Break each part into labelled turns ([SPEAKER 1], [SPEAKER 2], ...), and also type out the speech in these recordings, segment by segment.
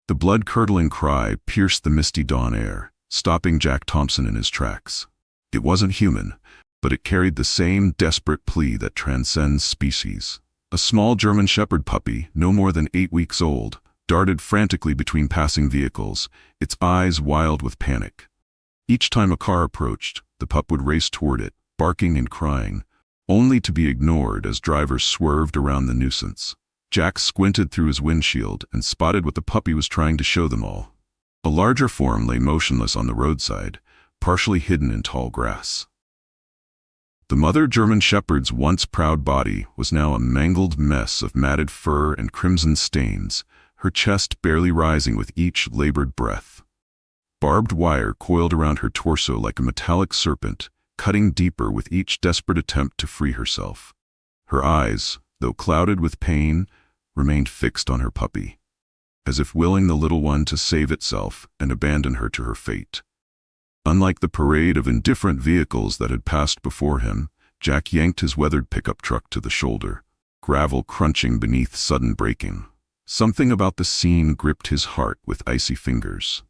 [SPEAKER 1] The blood-curdling cry pierced the misty dawn air, stopping Jack Thompson in his tracks. It wasn't human, but it carried the same desperate plea that transcends species. A small German Shepherd puppy, no more than 8 weeks old, darted frantically between passing vehicles, its eyes wild with panic. Each time a car approached, the pup would race toward it, barking and crying, only to be ignored as drivers swerved around the nuisance. Jack squinted through his windshield and spotted what the puppy was trying to show them all. A larger form lay motionless on the roadside, partially hidden in tall grass. The mother German Shepherd's once proud body was now a mangled mess of matted fur and crimson stains, her chest barely rising with each labored breath. Barbed wire coiled around her torso like a metallic serpent, cutting deeper with each desperate attempt to free herself. Her eyes, though clouded with pain, remained fixed on her puppy, as if willing the little one to save itself and abandon her to her fate. Unlike the parade of indifferent vehicles that had passed before him, Jack yanked his weathered pickup truck to the shoulder, gravel crunching beneath sudden braking. Something about the scene gripped his heart with icy fingers.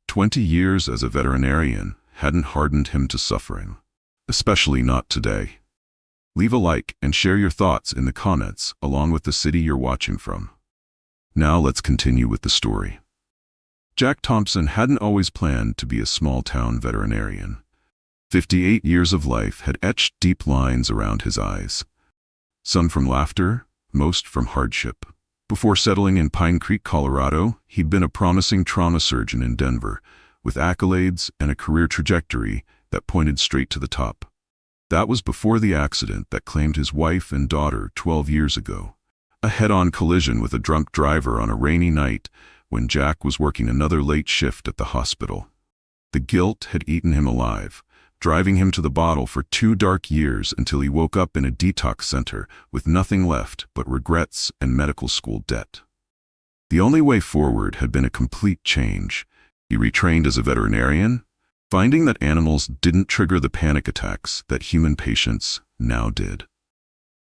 [SPEAKER 1] 20 years as a veterinarian hadn't hardened him to suffering, especially not today. Leave a like and share your thoughts in the comments along with the city you're watching from. Now let's continue with the story. Jack Thompson hadn't always planned to be a small-town veterinarian. 58 years of life had etched deep lines around his eyes. Some from laughter, most from hardship. Before settling in Pine Creek, Colorado, he'd been a promising trauma surgeon in Denver, with accolades and a career trajectory that pointed straight to the top. That was before the accident that claimed his wife and daughter 12 years ago. A head-on collision with a drunk driver on a rainy night when Jack was working another late shift at the hospital. The guilt had eaten him alive, driving him to the bottle for 2 dark years until he woke up in a detox center with nothing left but regrets and medical school debt. The only way forward had been a complete change. He retrained as a veterinarian, finding that animals didn't trigger the panic attacks that human patients now did.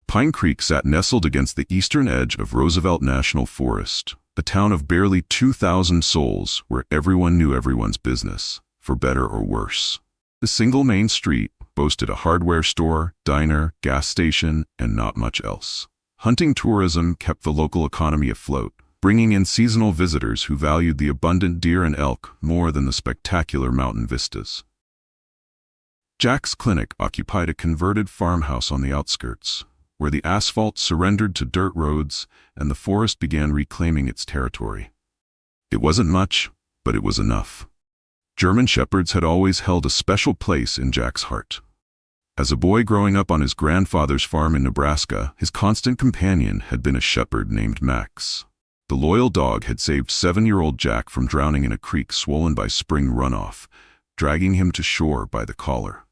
[SPEAKER 1] Pine Creek sat nestled against the eastern edge of Roosevelt National Forest, a town of barely 2,000 souls where everyone knew everyone's business, for better or worse. The single main street boasted a hardware store, diner, gas station, and not much else. Hunting tourism kept the local economy afloat, bringing in seasonal visitors who valued the abundant deer and elk more than the spectacular mountain vistas. Jack's clinic occupied a converted farmhouse on the outskirts, where the asphalt surrendered to dirt roads and the forest began reclaiming its territory. It wasn't much, but it was enough. German Shepherds had always held a special place in Jack's heart. As a boy growing up on his grandfather's farm in Nebraska, his constant companion had been a shepherd named Max. The loyal dog had saved 7-year-old Jack from drowning in a creek swollen by spring runoff, dragging him to shore by the collar.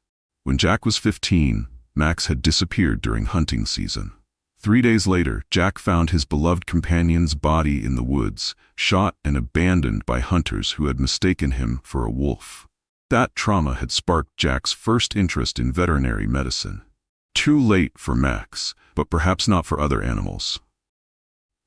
[SPEAKER 1] When Jack was 15, Max had disappeared during hunting season. 3 days later, Jack found his beloved companion's body in the woods, shot and abandoned by hunters who had mistaken him for a wolf. That trauma had sparked Jack's first interest in veterinary medicine. Too late for Max, but perhaps not for other animals.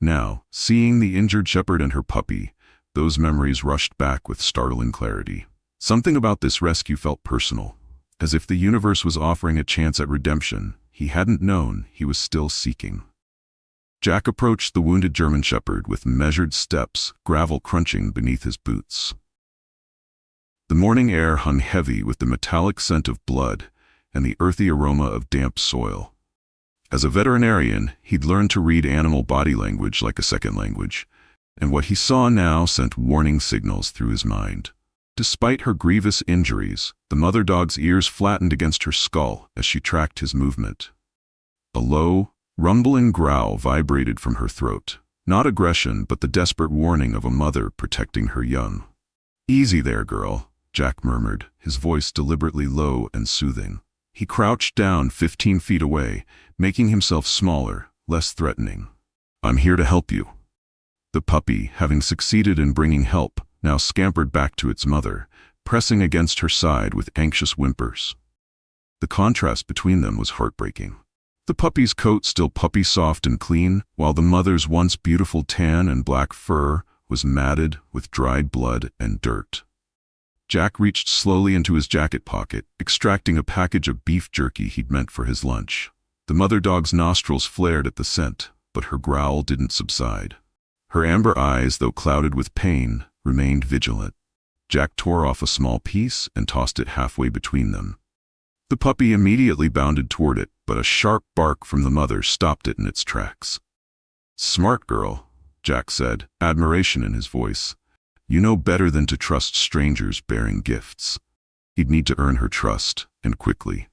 [SPEAKER 1] Now, seeing the injured shepherd and her puppy, those memories rushed back with startling clarity. Something about this rescue felt personal, as if the universe was offering a chance at redemption he hadn't known he was still seeking. Jack approached the wounded German Shepherd with measured steps, gravel crunching beneath his boots. The morning air hung heavy with the metallic scent of blood and the earthy aroma of damp soil. As a veterinarian, he'd learned to read animal body language like a second language, and what he saw now sent warning signals through his mind. Despite her grievous injuries, the mother dog's ears flattened against her skull as she tracked his movement. A low, rumbling growl vibrated from her throat, not aggression but the desperate warning of a mother protecting her young. "Easy there, girl," Jack murmured, his voice deliberately low and soothing. He crouched down 15 feet away, making himself smaller, less threatening. "I'm here to help you." The puppy, having succeeded in bringing help, now scampered back to its mother, pressing against her side with anxious whimpers. The contrast between them was heartbreaking. The puppy's coat still puppy-soft and clean, while the mother's once beautiful tan and black fur was matted with dried blood and dirt. Jack reached slowly into his jacket pocket, extracting a package of beef jerky he'd meant for his lunch. The mother dog's nostrils flared at the scent, but her growl didn't subside. Her amber eyes, though clouded with pain, remained vigilant. Jack tore off a small piece and tossed it halfway between them. The puppy immediately bounded toward it, but a sharp bark from the mother stopped it in its tracks. "Smart girl," Jack said, admiration in his voice. "You know better than to trust strangers bearing gifts." He'd need to earn her trust, and quickly.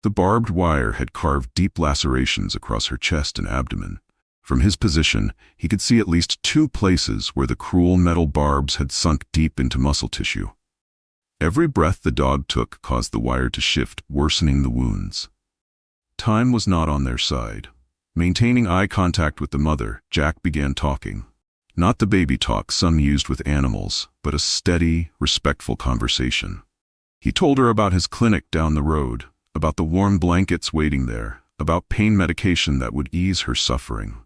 [SPEAKER 1] The barbed wire had carved deep lacerations across her chest and abdomen. From his position, he could see at least 2 places where the cruel metal barbs had sunk deep into muscle tissue. Every breath the dog took caused the wire to shift, worsening the wounds. Time was not on their side. Maintaining eye contact with the mother, Jack began talking. Not the baby talk some used with animals, but a steady, respectful conversation. He told her about his clinic down the road, about the warm blankets waiting there, about pain medication that would ease her suffering.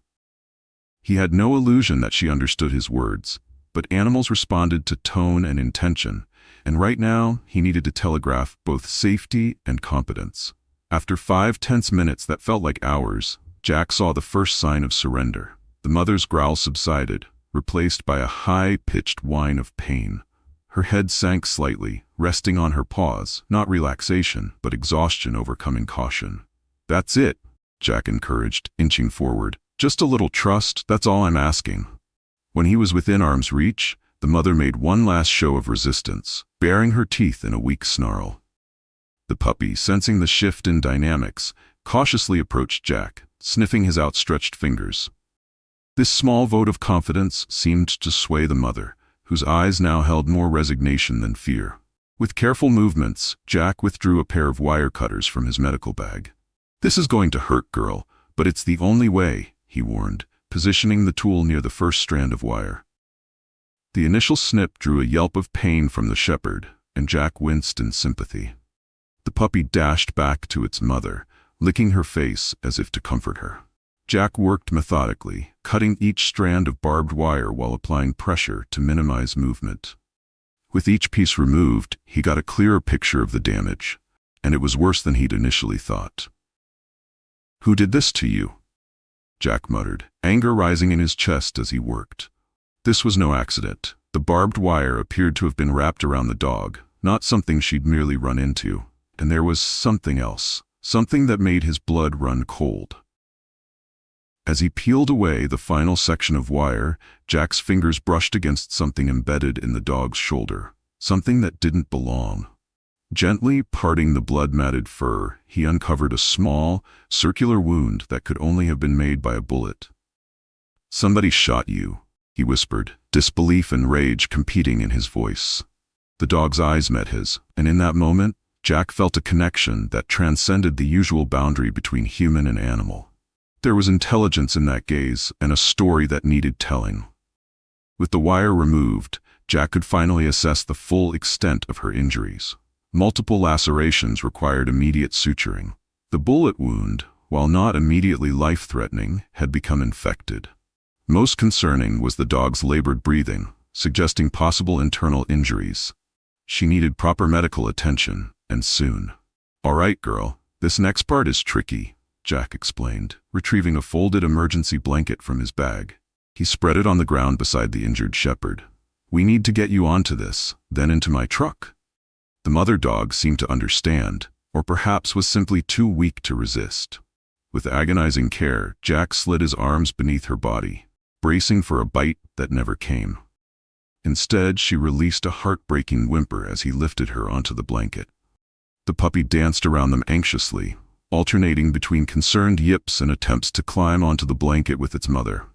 [SPEAKER 1] He had no illusion that she understood his words, but animals responded to tone and intention, and right now he needed to telegraph both safety and competence. After 5 tense minutes that felt like hours, Jack saw the first sign of surrender. The mother's growl subsided, replaced by a high-pitched whine of pain. Her head sank slightly, resting on her paws, not relaxation, but exhaustion overcoming caution. "That's it," Jack encouraged, inching forward. "Just a little trust, that's all I'm asking." When he was within arm's reach, the mother made one last show of resistance, baring her teeth in a weak snarl. The puppy, sensing the shift in dynamics, cautiously approached Jack, sniffing his outstretched fingers. This small vote of confidence seemed to sway the mother, whose eyes now held more resignation than fear. With careful movements, Jack withdrew a pair of wire cutters from his medical bag. "This is going to hurt, girl, but it's the only way," he warned, positioning the tool near the first strand of wire. The initial snip drew a yelp of pain from the shepherd, and Jack winced in sympathy. The puppy dashed back to its mother, licking her face as if to comfort her. Jack worked methodically, cutting each strand of barbed wire while applying pressure to minimize movement. With each piece removed, he got a clearer picture of the damage, and it was worse than he'd initially thought. "Who did this to you?" Jack muttered, anger rising in his chest as he worked. This was no accident. The barbed wire appeared to have been wrapped around the dog, not something she'd merely run into. And there was something else, something that made his blood run cold. As he peeled away the final section of wire, Jack's fingers brushed against something embedded in the dog's shoulder, something that didn't belong. Gently parting the blood-matted fur, he uncovered a small, circular wound that could only have been made by a bullet. "Somebody shot you," he whispered, disbelief and rage competing in his voice. The dog's eyes met his, and in that moment, Jack felt a connection that transcended the usual boundary between human and animal. There was intelligence in that gaze and a story that needed telling. With the wire removed, Jack could finally assess the full extent of her injuries. Multiple lacerations required immediate suturing. The bullet wound, while not immediately life-threatening, had become infected. Most concerning was the dog's labored breathing, suggesting possible internal injuries. She needed proper medical attention, and soon. "All right, girl, this next part is tricky," Jack explained, retrieving a folded emergency blanket from his bag. He spread it on the ground beside the injured shepherd. "We need to get you onto this, then into my truck." The mother dog seemed to understand, or perhaps was simply too weak to resist. With agonizing care, Jack slid his arms beneath her body, bracing for a bite that never came. Instead, she released a heartbreaking whimper as he lifted her onto the blanket. The puppy danced around them anxiously, alternating between concerned yips and attempts to climb onto the blanket with its mother.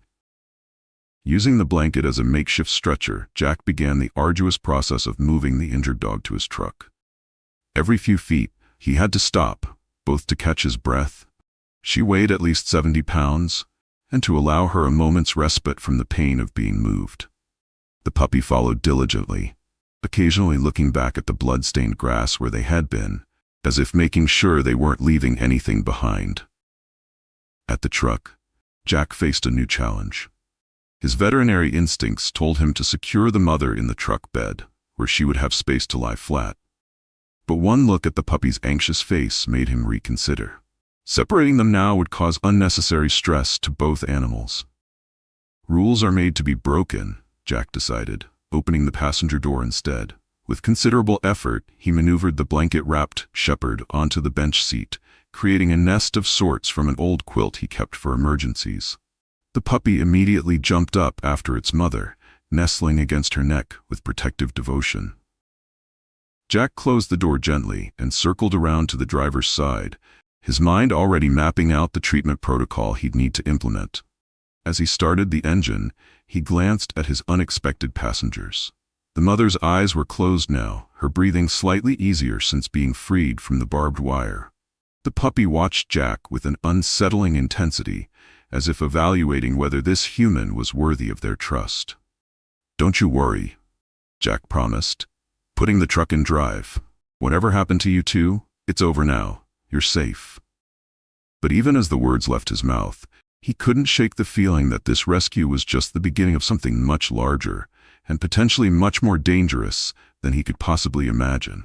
[SPEAKER 1] Using the blanket as a makeshift stretcher, Jack began the arduous process of moving the injured dog to his truck. Every few feet, he had to stop, both to catch his breath. She weighed at least 70 pounds, and to allow her a moment's respite from the pain of being moved. The puppy followed diligently, occasionally looking back at the blood-stained grass where they had been, as if making sure they weren't leaving anything behind. At the truck, Jack faced a new challenge. His veterinary instincts told him to secure the mother in the truck bed, where she would have space to lie flat. But one look at the puppy's anxious face made him reconsider. Separating them now would cause unnecessary stress to both animals. Rules are made to be broken, Jack decided, opening the passenger door instead. With considerable effort, he maneuvered the blanket-wrapped shepherd onto the bench seat, creating a nest of sorts from an old quilt he kept for emergencies. The puppy immediately jumped up after its mother, nestling against her neck with protective devotion. Jack closed the door gently and circled around to the driver's side, his mind already mapping out the treatment protocol he'd need to implement. As he started the engine, he glanced at his unexpected passengers. The mother's eyes were closed now, her breathing slightly easier since being freed from the barbed wire. The puppy watched Jack with an unsettling intensity, as if evaluating whether this human was worthy of their trust. "Don't you worry," Jack promised, putting the truck in drive. "Whatever happened to you two, it's over now. You're safe." But even as the words left his mouth, he couldn't shake the feeling that this rescue was just the beginning of something much larger, and potentially much more dangerous than he could possibly imagine.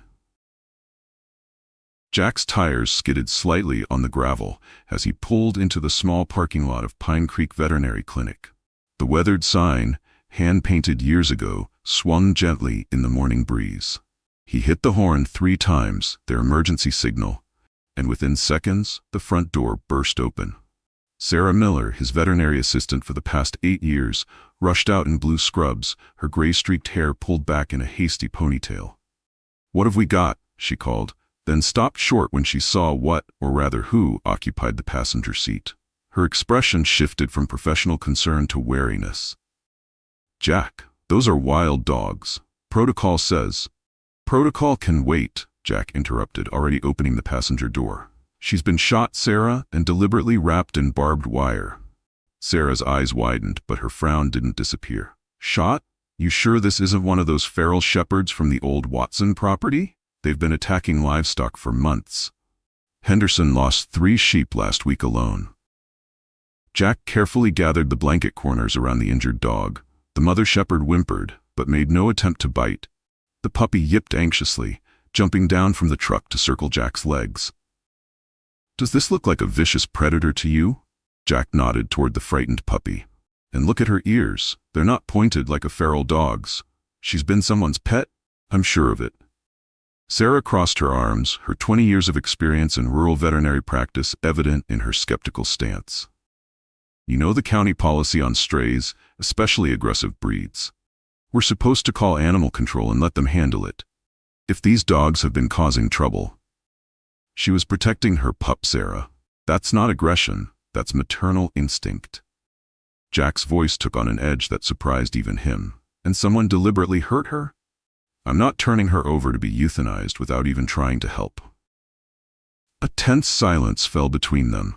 [SPEAKER 1] Jack's tires skidded slightly on the gravel as he pulled into the small parking lot of Pine Creek Veterinary Clinic. The weathered sign, hand-painted years ago, swung gently in the morning breeze. He hit the horn 3 times, their emergency signal, and within seconds, the front door burst open. Sarah Miller, his veterinary assistant for the past 8 years, rushed out in blue scrubs, her gray-streaked hair pulled back in a hasty ponytail. "What have we got?" she called, then stopped short when she saw what, or rather who, occupied the passenger seat. Her expression shifted from professional concern to wariness. "Jack, those are wild dogs. Protocol says—" "Protocol can wait," Jack interrupted, already opening the passenger door. "She's been shot, Sarah, and deliberately wrapped in barbed wire." Sarah's eyes widened, but her frown didn't disappear. "Shot? You sure this isn't one of those feral shepherds from the old Watson property? They've been attacking livestock for months. Henderson lost 3 sheep last week alone." Jack carefully gathered the blanket corners around the injured dog. The mother shepherd whimpered, but made no attempt to bite. The puppy yipped anxiously, jumping down from the truck to circle Jack's legs. "Does this look like a vicious predator to you?" Jack nodded toward the frightened puppy. "And look at her ears. They're not pointed like a feral dog's. She's been someone's pet? I'm sure of it." Sarah crossed her arms, her 20 years of experience in rural veterinary practice evident in her skeptical stance. "You know the county policy on strays, especially aggressive breeds. We're supposed to call animal control and let them handle it. If these dogs have been causing trouble—" She was protecting her pup, Sarah. "That's not aggression, that's maternal instinct." Jack's voice took on an edge that surprised even him. "And someone deliberately hurt her? I'm not turning her over to be euthanized without even trying to help." A tense silence fell between them,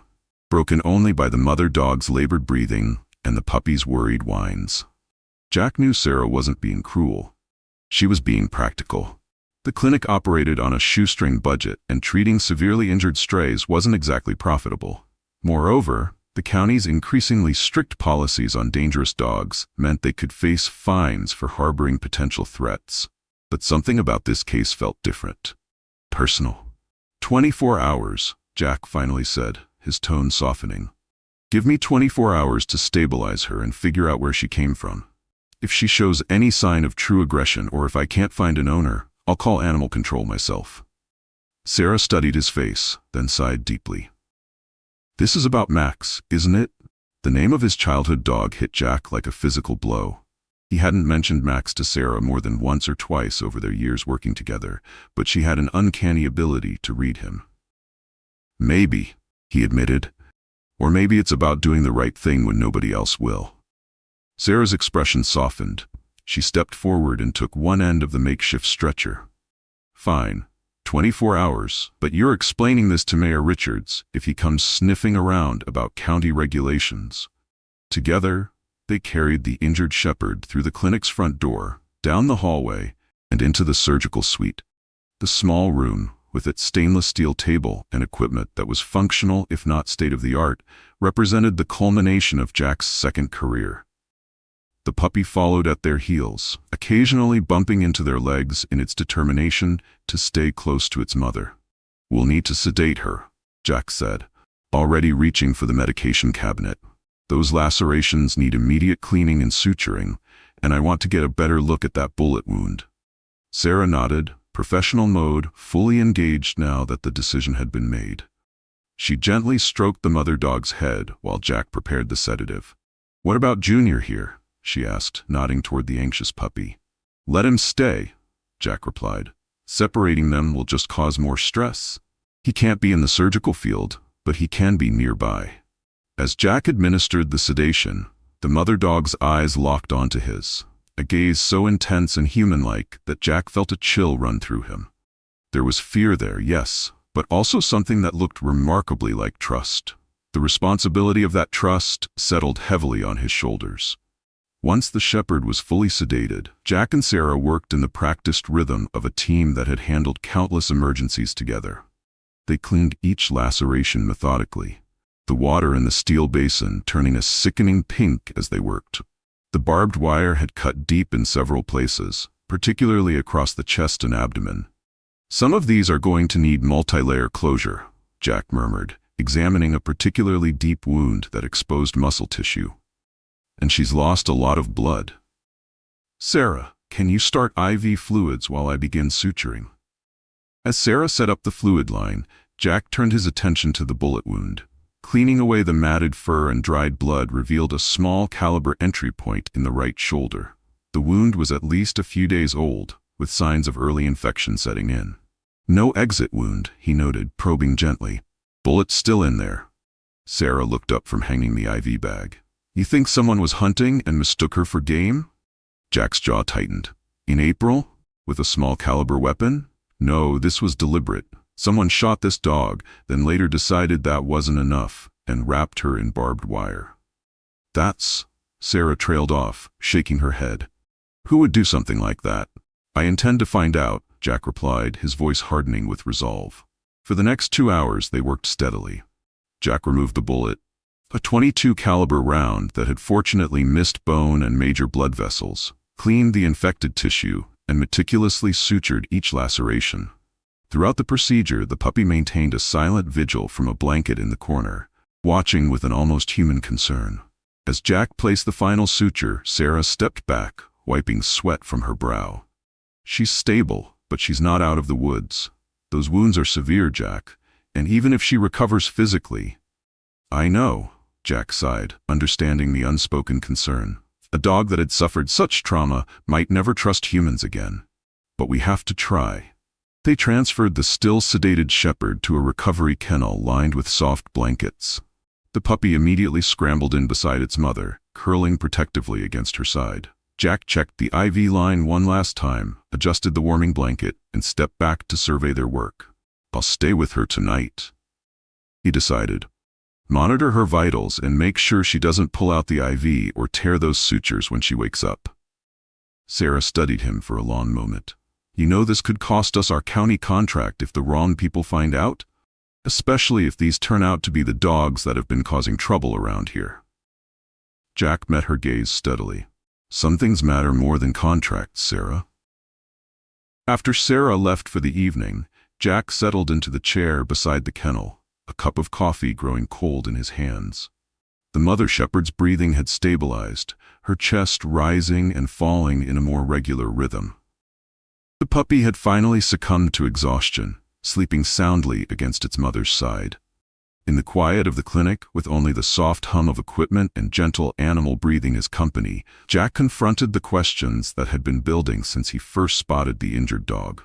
[SPEAKER 1] broken only by the mother dog's labored breathing and the puppy's worried whines. Jack knew Sarah wasn't being cruel. She was being practical. The clinic operated on a shoestring budget, and treating severely injured strays wasn't exactly profitable. Moreover, the county's increasingly strict policies on dangerous dogs meant they could face fines for harboring potential threats. But something about this case felt different. Personal. 24 hours, Jack finally said, his tone softening. "Give me 24 hours to stabilize her and figure out where she came from. If she shows any sign of true aggression or if I can't find an owner, I'll call animal control myself." Sarah studied his face, then sighed deeply. "This is about Max, isn't it?" The name of his childhood dog hit Jack like a physical blow. He hadn't mentioned Max to Sarah more than once or twice over their years working together, but she had an uncanny ability to read him. "Maybe," he admitted. "Or maybe it's about doing the right thing when nobody else will." Sarah's expression softened. She stepped forward and took one end of the makeshift stretcher. "Fine, 24 hours, but you're explaining this to Mayor Richards if he comes sniffing around about county regulations." Together, they carried the injured shepherd through the clinic's front door, down the hallway, and into the surgical suite. The small room, with its stainless steel table and equipment that was functional if not state-of-the-art, represented the culmination of Jack's second career. The puppy followed at their heels, occasionally bumping into their legs in its determination to stay close to its mother. "We'll need to sedate her," Jack said, already reaching for the medication cabinet. "Those lacerations need immediate cleaning and suturing, and I want to get a better look at that bullet wound." Sarah nodded, professional mode, fully engaged now that the decision had been made. She gently stroked the mother dog's head while Jack prepared the sedative. "What about Junior here?" she asked, nodding toward the anxious puppy. "Let him stay," Jack replied. "Separating them will just cause more stress. He can't be in the surgical field, but he can be nearby." As Jack administered the sedation, the mother dog's eyes locked onto his, a gaze so intense and human-like that Jack felt a chill run through him. There was fear there, yes, but also something that looked remarkably like trust. The responsibility of that trust settled heavily on his shoulders. Once the shepherd was fully sedated, Jack and Sarah worked in the practiced rhythm of a team that had handled countless emergencies together. They cleaned each laceration methodically, the water in the steel basin turning a sickening pink as they worked. The barbed wire had cut deep in several places, particularly across the chest and abdomen. "Some of these are going to need multi-layer closure," Jack murmured, examining a particularly deep wound that exposed muscle tissue. "And she's lost a lot of blood. Sarah, can you start IV fluids while I begin suturing?" As Sarah set up the fluid line, Jack turned his attention to the bullet wound. Cleaning away the matted fur and dried blood revealed a small caliber entry point in the right shoulder. The wound was at least a few days old, with signs of early infection setting in. "No exit wound," he noted, probing gently. "Bullet still in there." Sarah looked up from hanging the IV bag. "You think someone was hunting and mistook her for game?" Jack's jaw tightened. "In April? With a small caliber weapon? No, this was deliberate. Someone shot this dog, then later decided that wasn't enough, and wrapped her in barbed wire." "That's—" Sarah trailed off, shaking her head. "Who would do something like that?" "I intend to find out," Jack replied, his voice hardening with resolve. For the next 2 hours they worked steadily. Jack removed the bullet, a .22 caliber round that had fortunately missed bone and major blood vessels, cleaned the infected tissue, and meticulously sutured each laceration. Throughout the procedure, the puppy maintained a silent vigil from a blanket in the corner, watching with an almost human concern. As Jack placed the final suture, Sarah stepped back, wiping sweat from her brow. "She's stable, but she's not out of the woods. Those wounds are severe, Jack, and even if she recovers physically—" "I know," Jack sighed, understanding the unspoken concern. "A dog that had suffered such trauma might never trust humans again. But we have to try." They transferred the still sedated shepherd to a recovery kennel lined with soft blankets. The puppy immediately scrambled in beside its mother, curling protectively against her side. Jack checked the IV line one last time, adjusted the warming blanket, and stepped back to survey their work. "I'll stay with her tonight," he decided. "Monitor her vitals and make sure she doesn't pull out the IV or tear those sutures when she wakes up." Sarah studied him for a long moment. "You know this could cost us our county contract if the wrong people find out? Especially if these turn out to be the dogs that have been causing trouble around here." Jack met her gaze steadily. "Some things matter more than contracts, Sarah." After Sarah left for the evening, Jack settled into the chair beside the kennel, a cup of coffee growing cold in his hands. The mother shepherd's breathing had stabilized, her chest rising and falling in a more regular rhythm. The puppy had finally succumbed to exhaustion, sleeping soundly against its mother's side. In the quiet of the clinic, with only the soft hum of equipment and gentle animal breathing as company, Jack confronted the questions that had been building since he first spotted the injured dog.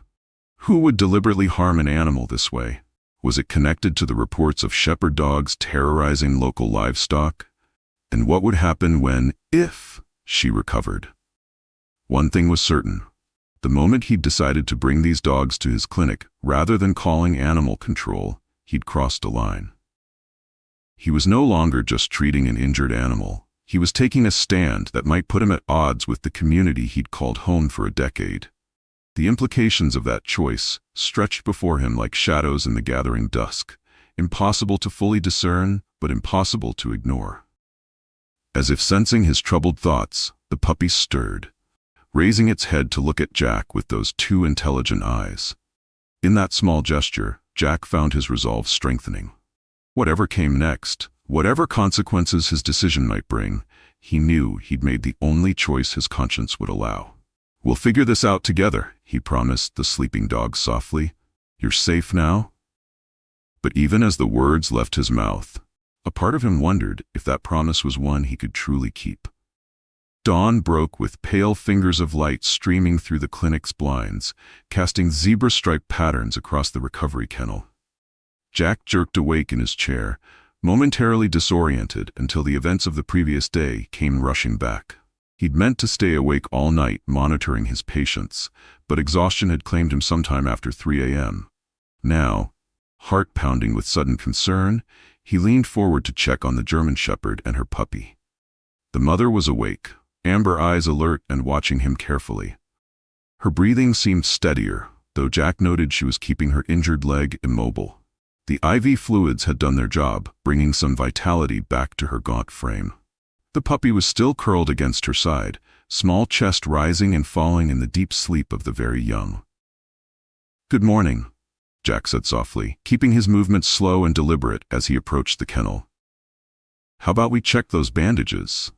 [SPEAKER 1] Who would deliberately harm an animal this way? Was it connected to the reports of shepherd dogs terrorizing local livestock? And what would happen when, if, she recovered? One thing was certain. The moment he'd decided to bring these dogs to his clinic, rather than calling animal control, he'd crossed a line. He was no longer just treating an injured animal. He was taking a stand that might put him at odds with the community he'd called home for a decade. The implications of that choice stretched before him like shadows in the gathering dusk, impossible to fully discern, but impossible to ignore. As if sensing his troubled thoughts, the puppy stirred, raising its head to look at Jack with those two intelligent eyes. In that small gesture, Jack found his resolve strengthening. Whatever came next, whatever consequences his decision might bring, he knew he'd made the only choice his conscience would allow. "We'll figure this out together," he promised the sleeping dog softly. "You're safe now?" But even as the words left his mouth, a part of him wondered if that promise was one he could truly keep. Dawn broke with pale fingers of light streaming through the clinic's blinds, casting zebra-striped patterns across the recovery kennel. Jack jerked awake in his chair, momentarily disoriented until the events of the previous day came rushing back. He'd meant to stay awake all night monitoring his patients, but exhaustion had claimed him sometime after 3 a.m. Now, heart pounding with sudden concern, he leaned forward to check on the German Shepherd and her puppy. The mother was awake, amber eyes alert and watching him carefully. Her breathing seemed steadier, though Jack noted she was keeping her injured leg immobile. The IV fluids had done their job, bringing some vitality back to her gaunt frame. The puppy was still curled against her side, small chest rising and falling in the deep sleep of the very young. "Good morning," Jack said softly, keeping his movements slow and deliberate as he approached the kennel. "How about we check those bandages?"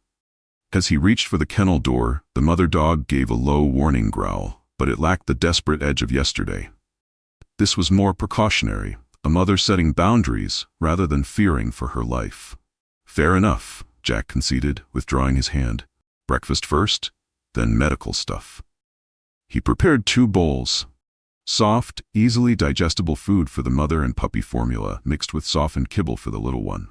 [SPEAKER 1] As he reached for the kennel door, the mother dog gave a low warning growl, but it lacked the desperate edge of yesterday. This was more precautionary, a mother setting boundaries rather than fearing for her life. "Fair enough," Jack conceded, withdrawing his hand. "Breakfast first, then medical stuff." He prepared 2 bowls. Soft, easily digestible food for the mother and puppy formula, mixed with softened kibble for the little one.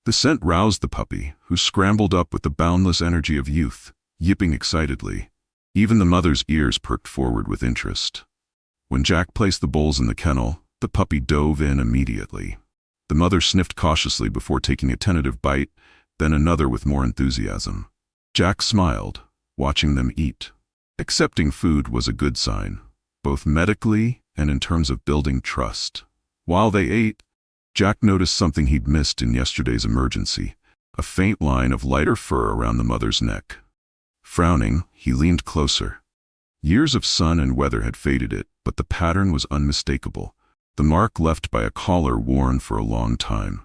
[SPEAKER 1] The scent roused the puppy, who scrambled up with the boundless energy of youth, yipping excitedly. Even the mother's ears perked forward with interest. When Jack placed the bowls in the kennel, the puppy dove in immediately. The mother sniffed cautiously before taking a tentative bite, then another with more enthusiasm. Jack smiled, watching them eat. Accepting food was a good sign, both medically and in terms of building trust. While they ate, Jack noticed something he'd missed in yesterday's emergency, a faint line of lighter fur around the mother's neck. Frowning, he leaned closer. Years of sun and weather had faded it, but the pattern was unmistakable, the mark left by a collar worn for a long time.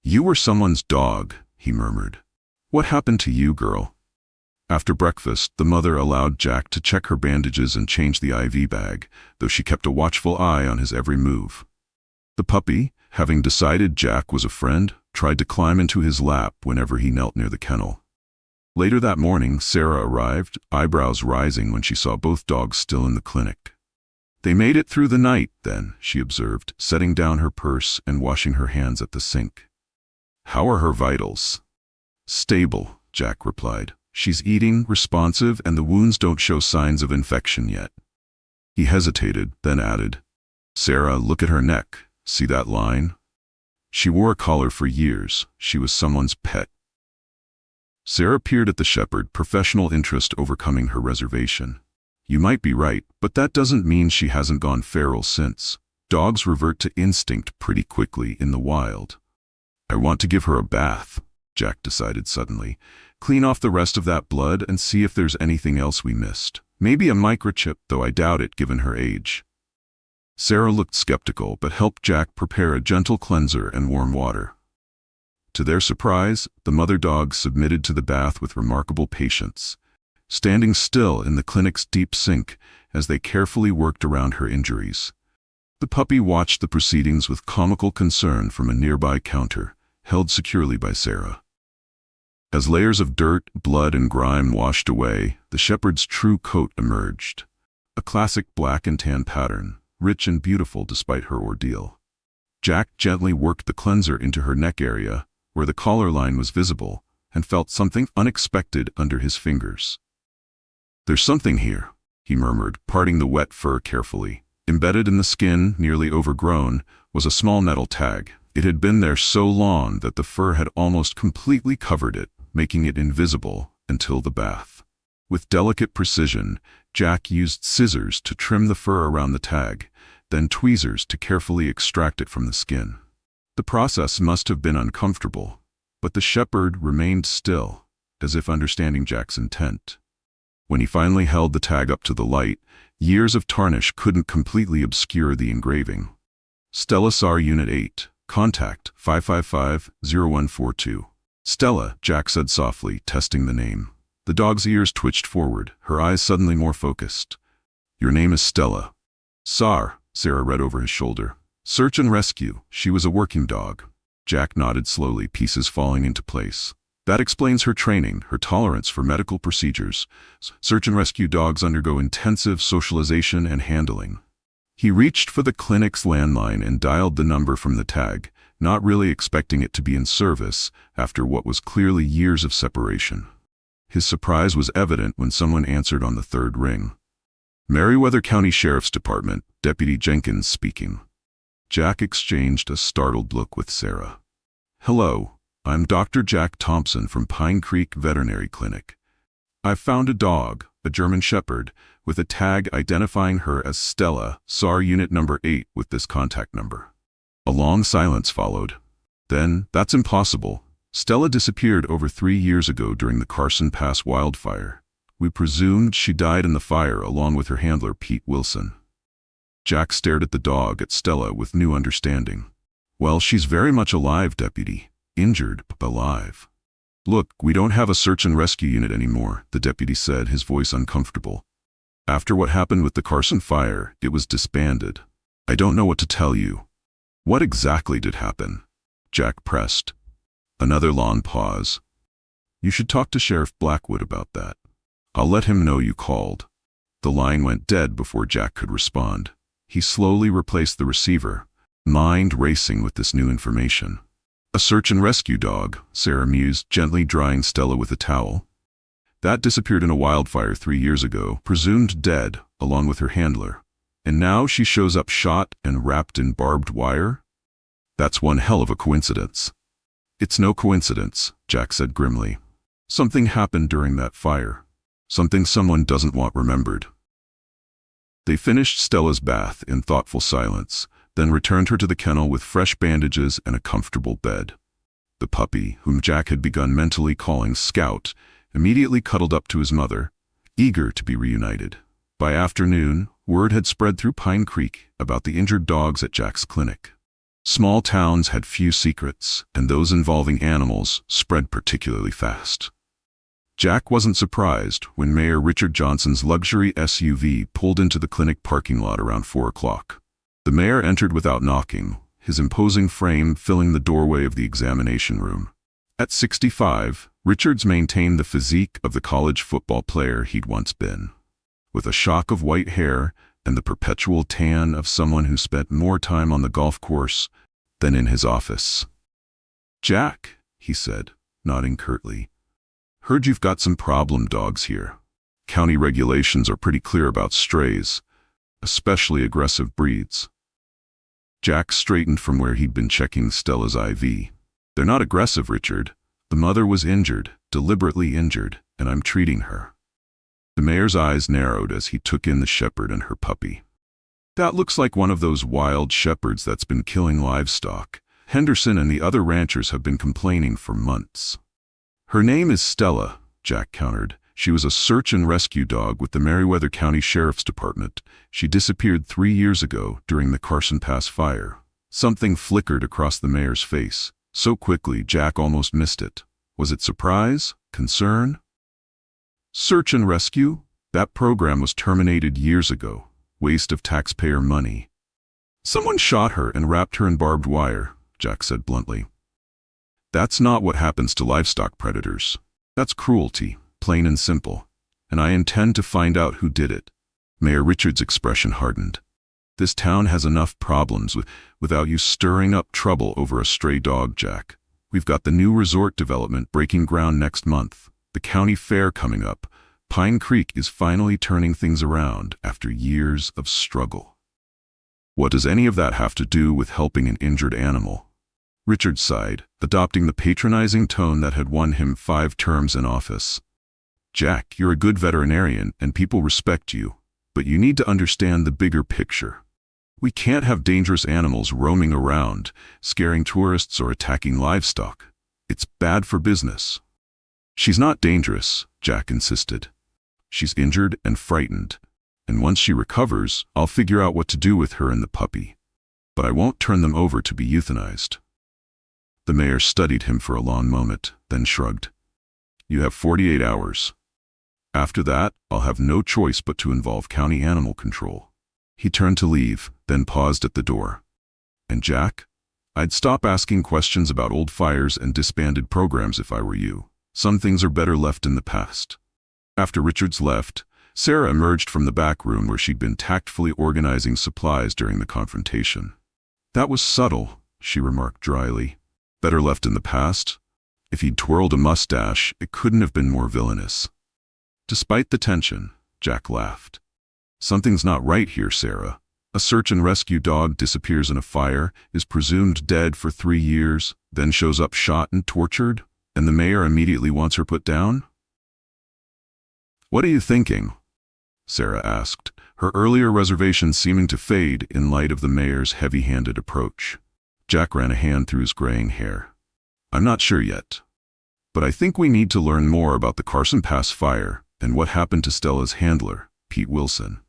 [SPEAKER 1] "You were someone's dog," he murmured. "What happened to you, girl?" After breakfast, the mother allowed Jack to check her bandages and change the IV bag, though she kept a watchful eye on his every move. The puppy, having decided Jack was a friend, tried to climb into his lap whenever he knelt near the kennel. Later that morning, Sarah arrived, eyebrows rising when she saw both dogs still in the clinic. "They made it through the night, then," she observed, setting down her purse and washing her hands at the sink. "How are her vitals?" "Stable," Jack replied. "She's eating, responsive, and the wounds don't show signs of infection yet." He hesitated, then added, "Sarah, look at her neck. See that line? She wore a collar for years. She was someone's pet." Sarah peered at the shepherd, professional interest overcoming her reservation. "You might be right, but that doesn't mean she hasn't gone feral since. Dogs revert to instinct pretty quickly in the wild." "I want to give her a bath," Jack decided suddenly. "Clean off the rest of that blood and see if there's anything else we missed. Maybe a microchip, though I doubt it given her age." Sarah looked skeptical but helped Jack prepare a gentle cleanser and warm water. To their surprise, the mother dog submitted to the bath with remarkable patience, standing still in the clinic's deep sink as they carefully worked around her injuries. The puppy watched the proceedings with comical concern from a nearby counter, held securely by Sarah. As layers of dirt, blood, and grime washed away, the shepherd's true coat emerged. A classic black and tan pattern, rich and beautiful despite her ordeal. Jack gently worked the cleanser into her neck area, where the collar line was visible, and felt something unexpected under his fingers. "There's something here," he murmured, parting the wet fur carefully. Embedded in the skin, nearly overgrown, was a small metal tag. It had been there so long that the fur had almost completely covered it, making it invisible until the bath. With delicate precision, Jack used scissors to trim the fur around the tag, then tweezers to carefully extract it from the skin. The process must have been uncomfortable, but the shepherd remained still, as if understanding Jack's intent. When he finally held the tag up to the light, years of tarnish couldn't completely obscure the engraving. Stella SAR Unit 8, contact 555-0142. Stella, Jack said softly, testing the name. The dog's ears twitched forward, her eyes suddenly more focused. Your name is Stella. SAR, Sarah read over his shoulder. Search and rescue. She was a working dog. Jack nodded slowly, pieces falling into place. That explains her training, her tolerance for medical procedures. Search and rescue dogs undergo intensive socialization and handling. He reached for the clinic's landline and dialed the number from the tag, not really expecting it to be in service after what was clearly years of separation. His surprise was evident when someone answered on the third ring. Meriwether County Sheriff's Department, Deputy Jenkins speaking. Jack exchanged a startled look with Sarah. Hello, I'm Dr. Jack Thompson from Pine Creek Veterinary Clinic. I've found a dog, a German Shepherd, with a tag identifying her as Stella, SAR Unit number 8 with this contact number. A long silence followed. Then, that's impossible. Stella disappeared over 3 years ago during the Carson Pass wildfire. We presumed she died in the fire along with her handler Pete Wilson. Jack stared at the dog, at Stella, with new understanding. Well, she's very much alive, Deputy. Injured, but alive. Look, we don't have a search and rescue unit anymore, the deputy said, his voice uncomfortable. After what happened with the Carson fire, it was disbanded. I don't know what to tell you. What exactly did happen? Jack pressed. Another long pause. You should talk to Sheriff Blackwood about that. I'll let him know you called. The line went dead before Jack could respond. He slowly replaced the receiver, mind racing with this new information. A search and rescue dog, Sarah mused, gently drying Stella with a towel. That disappeared in a wildfire 3 years ago, presumed dead, along with her handler. And now she shows up shot and wrapped in barbed wire? That's one hell of a coincidence. It's no coincidence, Jack said grimly. Something happened during that fire. Something someone doesn't want remembered. They finished Stella's bath in thoughtful silence, then returned her to the kennel with fresh bandages and a comfortable bed. The puppy, whom Jack had begun mentally calling Scout, immediately cuddled up to his mother, eager to be reunited. By afternoon, word had spread through Pine Creek about the injured dogs at Jack's clinic. Small towns had few secrets, and those involving animals spread particularly fast. Jack wasn't surprised when Mayor Richard Johnson's luxury SUV pulled into the clinic parking lot around 4 o'clock. The mayor entered without knocking, his imposing frame filling the doorway of the examination room. At 65, Richards maintained the physique of the college football player he'd once been, with a shock of white hair and the perpetual tan of someone who spent more time on the golf course than in his office. Jack, he said, nodding curtly. Heard you've got some problem dogs here. County regulations are pretty clear about strays, especially aggressive breeds. Jack straightened from where he'd been checking Stella's IV. They're not aggressive, Richard. The mother was injured, deliberately injured, and I'm treating her. The mayor's eyes narrowed as he took in the shepherd and her puppy. That looks like one of those wild shepherds that's been killing livestock. Henderson and the other ranchers have been complaining for months. Her name is Stella, Jack countered. She was a search and rescue dog with the Meriwether County Sheriff's Department. She disappeared 3 years ago during the Carson Pass fire. Something flickered across the mayor's face. So quickly, Jack almost missed it. Was it surprise? Concern? Search and rescue? That program was terminated years ago. Waste of taxpayer money. Someone shot her and wrapped her in barbed wire, Jack said bluntly. That's not what happens to livestock predators. That's cruelty, plain and simple. And I intend to find out who did it. Mayor Richards' expression hardened. This town has enough problems without you stirring up trouble over a stray dog, Jack. We've got the new resort development breaking ground next month, the county fair coming up. Pine Creek is finally turning things around after years of struggle. What does any of that have to do with helping an injured animal? Richard sighed, adopting the patronizing tone that had won him 5 terms in office. Jack, you're a good veterinarian and people respect you, but you need to understand the bigger picture. We can't have dangerous animals roaming around, scaring tourists or attacking livestock. It's bad for business. She's not dangerous, Jack insisted. She's injured and frightened, and once she recovers, I'll figure out what to do with her and the puppy. But I won't turn them over to be euthanized. The mayor studied him for a long moment, then shrugged. You have 48 hours. After that, I'll have no choice but to involve county animal control. He turned to leave, then paused at the door. And Jack? I'd stop asking questions about old fires and disbanded programs if I were you. Some things are better left in the past. After Richards left, Sarah emerged from the back room where she'd been tactfully organizing supplies during the confrontation. That was subtle, she remarked dryly. Better left in the past? If he'd twirled a mustache, it couldn't have been more villainous. Despite the tension, Jack laughed. Something's not right here, Sarah. A search and rescue dog disappears in a fire, is presumed dead for 3 years, then shows up shot and tortured, and the mayor immediately wants her put down? What are you thinking? Sarah asked, her earlier reservations seeming to fade in light of the mayor's heavy-handed approach. Jack ran a hand through his graying hair. I'm not sure yet. But I think we need to learn more about the Carson Pass fire and what happened to Stella's handler, Pete Wilson.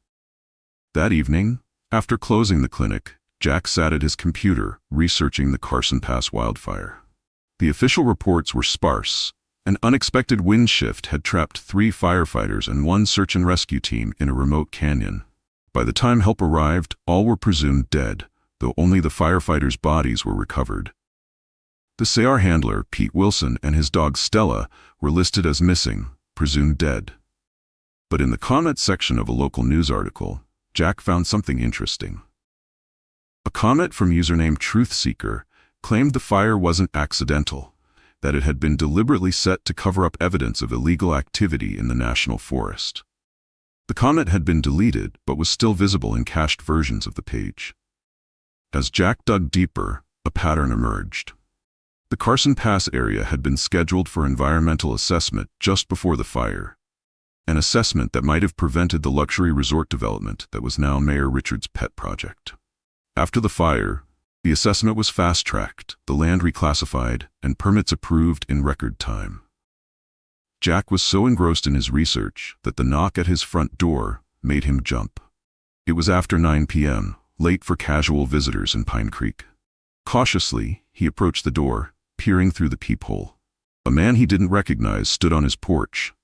[SPEAKER 1] That evening, after closing the clinic, Jack sat at his computer, researching the Carson Pass wildfire. The official reports were sparse. An unexpected wind shift had trapped 3 firefighters and 1 search and rescue team in a remote canyon. By the time help arrived, all were presumed dead, though only the firefighters' bodies were recovered. The SAR handler, Pete Wilson, and his dog Stella were listed as missing, presumed dead. But in the comments section of a local news article, Jack found something interesting. A comment from username Truthseeker claimed the fire wasn't accidental, that it had been deliberately set to cover up evidence of illegal activity in the national forest. The comment had been deleted, but was still visible in cached versions of the page. As Jack dug deeper, a pattern emerged. The Carson Pass area had been scheduled for environmental assessment just before the fire, an assessment that might have prevented the luxury resort development that was now Mayor Richards' pet project. After the fire, the assessment was fast-tracked, the land reclassified, and permits approved in record time. Jack was so engrossed in his research that the knock at his front door made him jump. It was after 9 p.m., late for casual visitors in Pine Creek. Cautiously, he approached the door, peering through the peephole. A man he didn't recognize stood on his porch.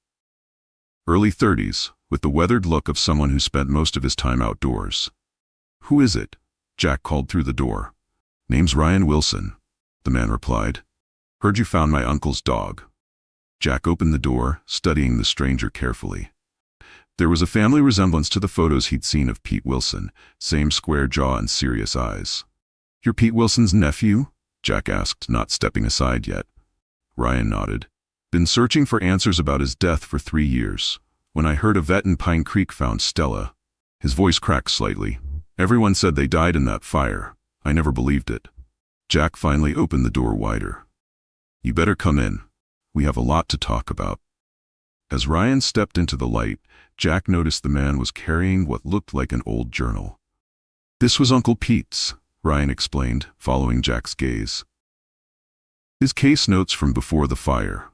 [SPEAKER 1] Early 30s, with the weathered look of someone who spent most of his time outdoors. Who is it? Jack called through the door. Name's Ryan Wilson, the man replied. Heard you found my uncle's dog. Jack opened the door, studying the stranger carefully. There was a family resemblance to the photos he'd seen of Pete Wilson, same square jaw and serious eyes. You're Pete Wilson's nephew? Jack asked, not stepping aside yet. Ryan nodded. Been searching for answers about his death for 3 years. When I heard a vet in Pine Creek found Stella. His voice cracked slightly. Everyone said they died in that fire. I never believed it. Jack finally opened the door wider. You better come in. We have a lot to talk about. As Ryan stepped into the light, Jack noticed the man was carrying what looked like an old journal. This was Uncle Pete's, Ryan explained, following Jack's gaze. His case notes from before the fire.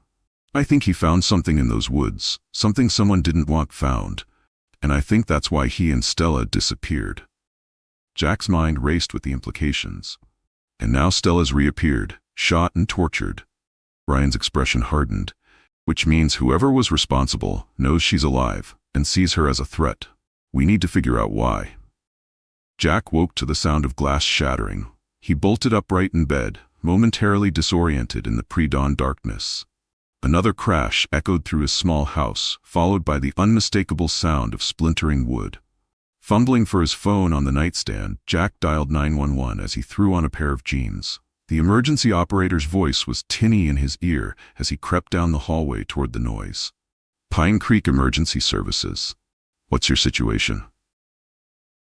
[SPEAKER 1] I think he found something in those woods, something someone didn't want found, and I think that's why he and Stella disappeared. Jack's mind raced with the implications. And now Stella's reappeared, shot and tortured. Ryan's expression hardened, which means whoever was responsible knows she's alive and sees her as a threat. We need to figure out why. Jack woke to the sound of glass shattering. He bolted upright in bed, momentarily disoriented in the pre-dawn darkness. Another crash echoed through his small house, followed by the unmistakable sound of splintering wood. Fumbling for his phone on the nightstand, Jack dialed 911 as he threw on a pair of jeans. The emergency operator's voice was tinny in his ear as he crept down the hallway toward the noise. Pine Creek Emergency Services. What's your situation?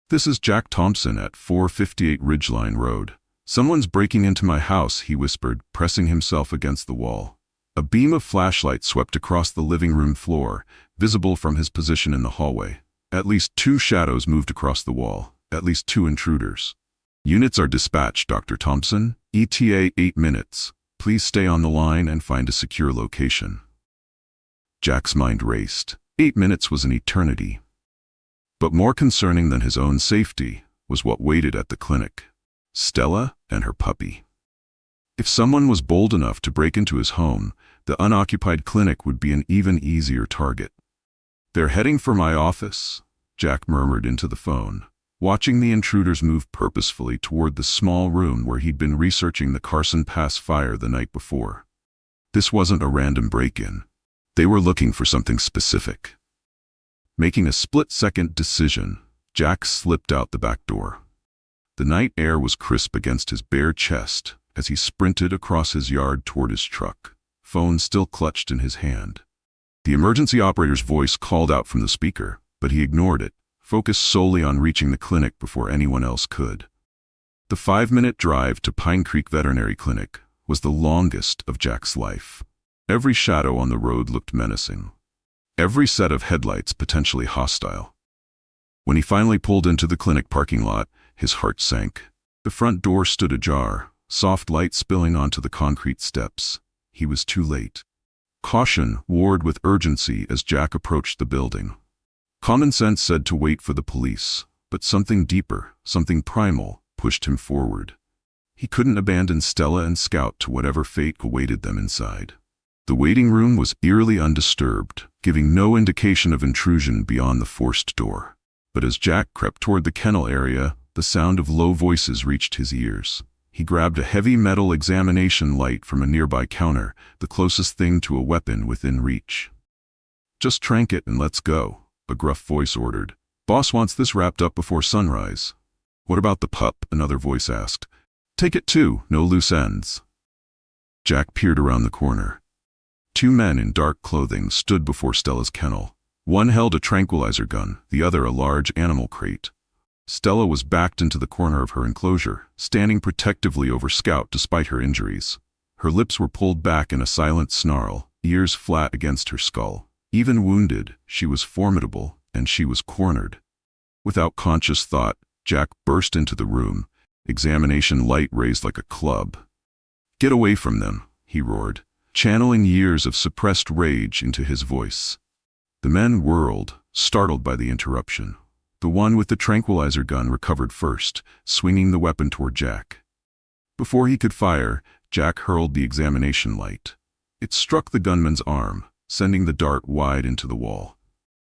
[SPEAKER 1] This is Jack Thompson at 458 Ridgeline Road. Someone's breaking into my house, he whispered, pressing himself against the wall. A beam of flashlight swept across the living room floor, visible from his position in the hallway. At least 2 shadows moved across the wall, at least 2 intruders. Units are dispatched, Dr. Thompson. ETA 8 minutes. Please stay on the line and find a secure location. Jack's mind raced. 8 minutes was an eternity. But more concerning than his own safety was what waited at the clinic. Stella and her puppy. If someone was bold enough to break into his home, the unoccupied clinic would be an even easier target. "They're heading for my office," Jack murmured into the phone, watching the intruders move purposefully toward the small room where he'd been researching the Carson Pass fire the night before. This wasn't a random break-in. They were looking for something specific. Making a split-second decision, Jack slipped out the back door. The night air was crisp against his bare chest as he sprinted across his yard toward his truck, phone still clutched in his hand. The emergency operator's voice called out from the speaker, but he ignored it, focused solely on reaching the clinic before anyone else could. The 5-minute drive to Pine Creek Veterinary Clinic was the longest of Jack's life. Every shadow on the road looked menacing. Every set of headlights potentially hostile. When he finally pulled into the clinic parking lot, his heart sank. The front door stood ajar, soft light spilling onto the concrete steps. He was too late. Caution warred with urgency as Jack approached the building. Common sense said to wait for the police, but something deeper, something primal, pushed him forward. He couldn't abandon Stella and Scout to whatever fate awaited them inside. The waiting room was eerily undisturbed, giving no indication of intrusion beyond the forced door. But as Jack crept toward the kennel area, the sound of low voices reached his ears. He grabbed a heavy metal examination light from a nearby counter, the closest thing to a weapon within reach. "Just trank it and let's go," a gruff voice ordered. "Boss wants this wrapped up before sunrise." "What about the pup?" another voice asked. "Take it too, no loose ends." Jack peered around the corner. 2 men in dark clothing stood before Stella's kennel. One held a tranquilizer gun, the other a large animal crate. Stella was backed into the corner of her enclosure, standing protectively over Scout despite her injuries. Her lips were pulled back in a silent snarl, ears flat against her skull. Even wounded, she was formidable, and she was cornered. Without conscious thought, Jack burst into the room, examination light raised like a club. "Get away from them," he roared, channeling years of suppressed rage into his voice. The men whirled, startled by the interruption. The one with the tranquilizer gun recovered first, swinging the weapon toward Jack. Before he could fire, Jack hurled the examination light. It struck the gunman's arm, sending the dart wide into the wall.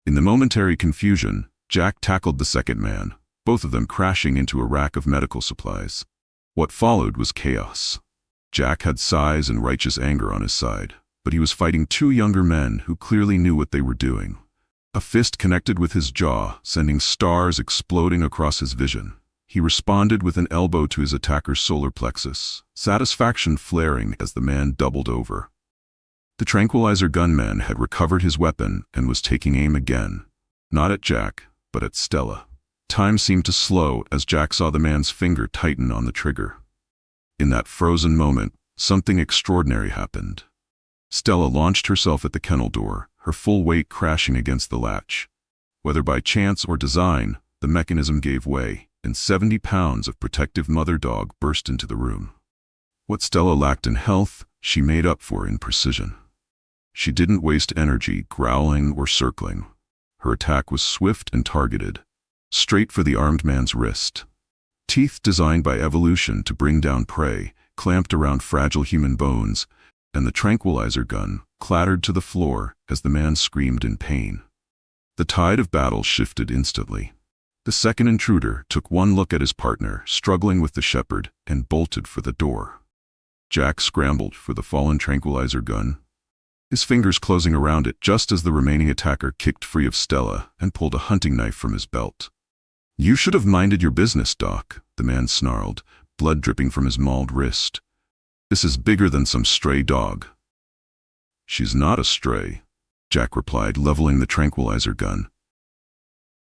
[SPEAKER 1] In the momentary confusion, Jack tackled the second man, both of them crashing into a rack of medical supplies. What followed was chaos. Jack had size and righteous anger on his side, but he was fighting 2 younger men who clearly knew what they were doing. A fist connected with his jaw, sending stars exploding across his vision. He responded with an elbow to his attacker's solar plexus, satisfaction flaring as the man doubled over. The tranquilizer gunman had recovered his weapon and was taking aim again, not at Jack, but at Stella. Time seemed to slow as Jack saw the man's finger tighten on the trigger. In that frozen moment, something extraordinary happened. Stella launched herself at the kennel door, her full weight crashing against the latch. Whether by chance or design, the mechanism gave way, and 70 pounds of protective mother dog burst into the room. What Stella lacked in health, she made up for in precision. She didn't waste energy growling or circling. Her attack was swift and targeted, straight for the armed man's wrist. Teeth designed by evolution to bring down prey, clamped around fragile human bones, and the tranquilizer gun clattered to the floor as the man screamed in pain. The tide of battle shifted instantly. The second intruder took one look at his partner, struggling with the shepherd, and bolted for the door. Jack scrambled for the fallen tranquilizer gun, his fingers closing around it just as the remaining attacker kicked free of Stella and pulled a hunting knife from his belt. "You should have minded your business, Doc," the man snarled, blood dripping from his mauled wrist. "This is bigger than some stray dog." "She's not a stray," Jack replied, leveling the tranquilizer gun.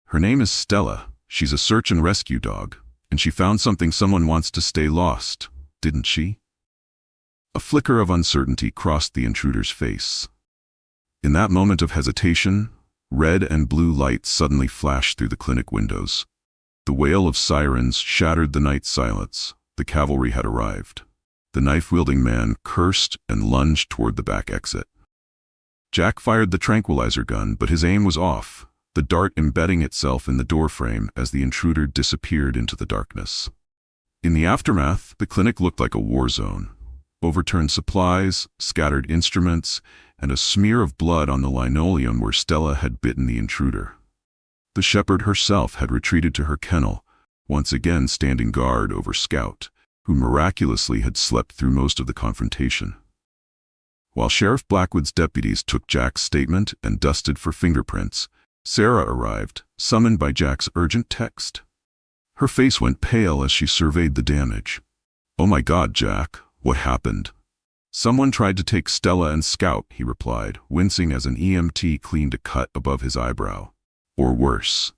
[SPEAKER 1] "Her name is Stella. She's a search and rescue dog, and she found something someone wants to stay lost, didn't she?" A flicker of uncertainty crossed the intruder's face. In that moment of hesitation, red and blue lights suddenly flashed through the clinic windows. The wail of sirens shattered the night silence. The cavalry had arrived. The knife-wielding man cursed and lunged toward the back exit. Jack fired the tranquilizer gun, but his aim was off, the dart embedding itself in the doorframe as the intruder disappeared into the darkness. In the aftermath, the clinic looked like a war zone. Overturned supplies, scattered instruments, and a smear of blood on the linoleum where Stella had bitten the intruder. The shepherd herself had retreated to her kennel, once again standing guard over Scout, who miraculously had slept through most of the confrontation. While Sheriff Blackwood's deputies took Jack's statement and dusted for fingerprints, Sarah arrived, summoned by Jack's urgent text. Her face went pale as she surveyed the damage. "Oh my God, Jack, what happened?" "Someone tried to take Stella and Scout," he replied, wincing as an EMT cleaned a cut above his eyebrow. "Or worse."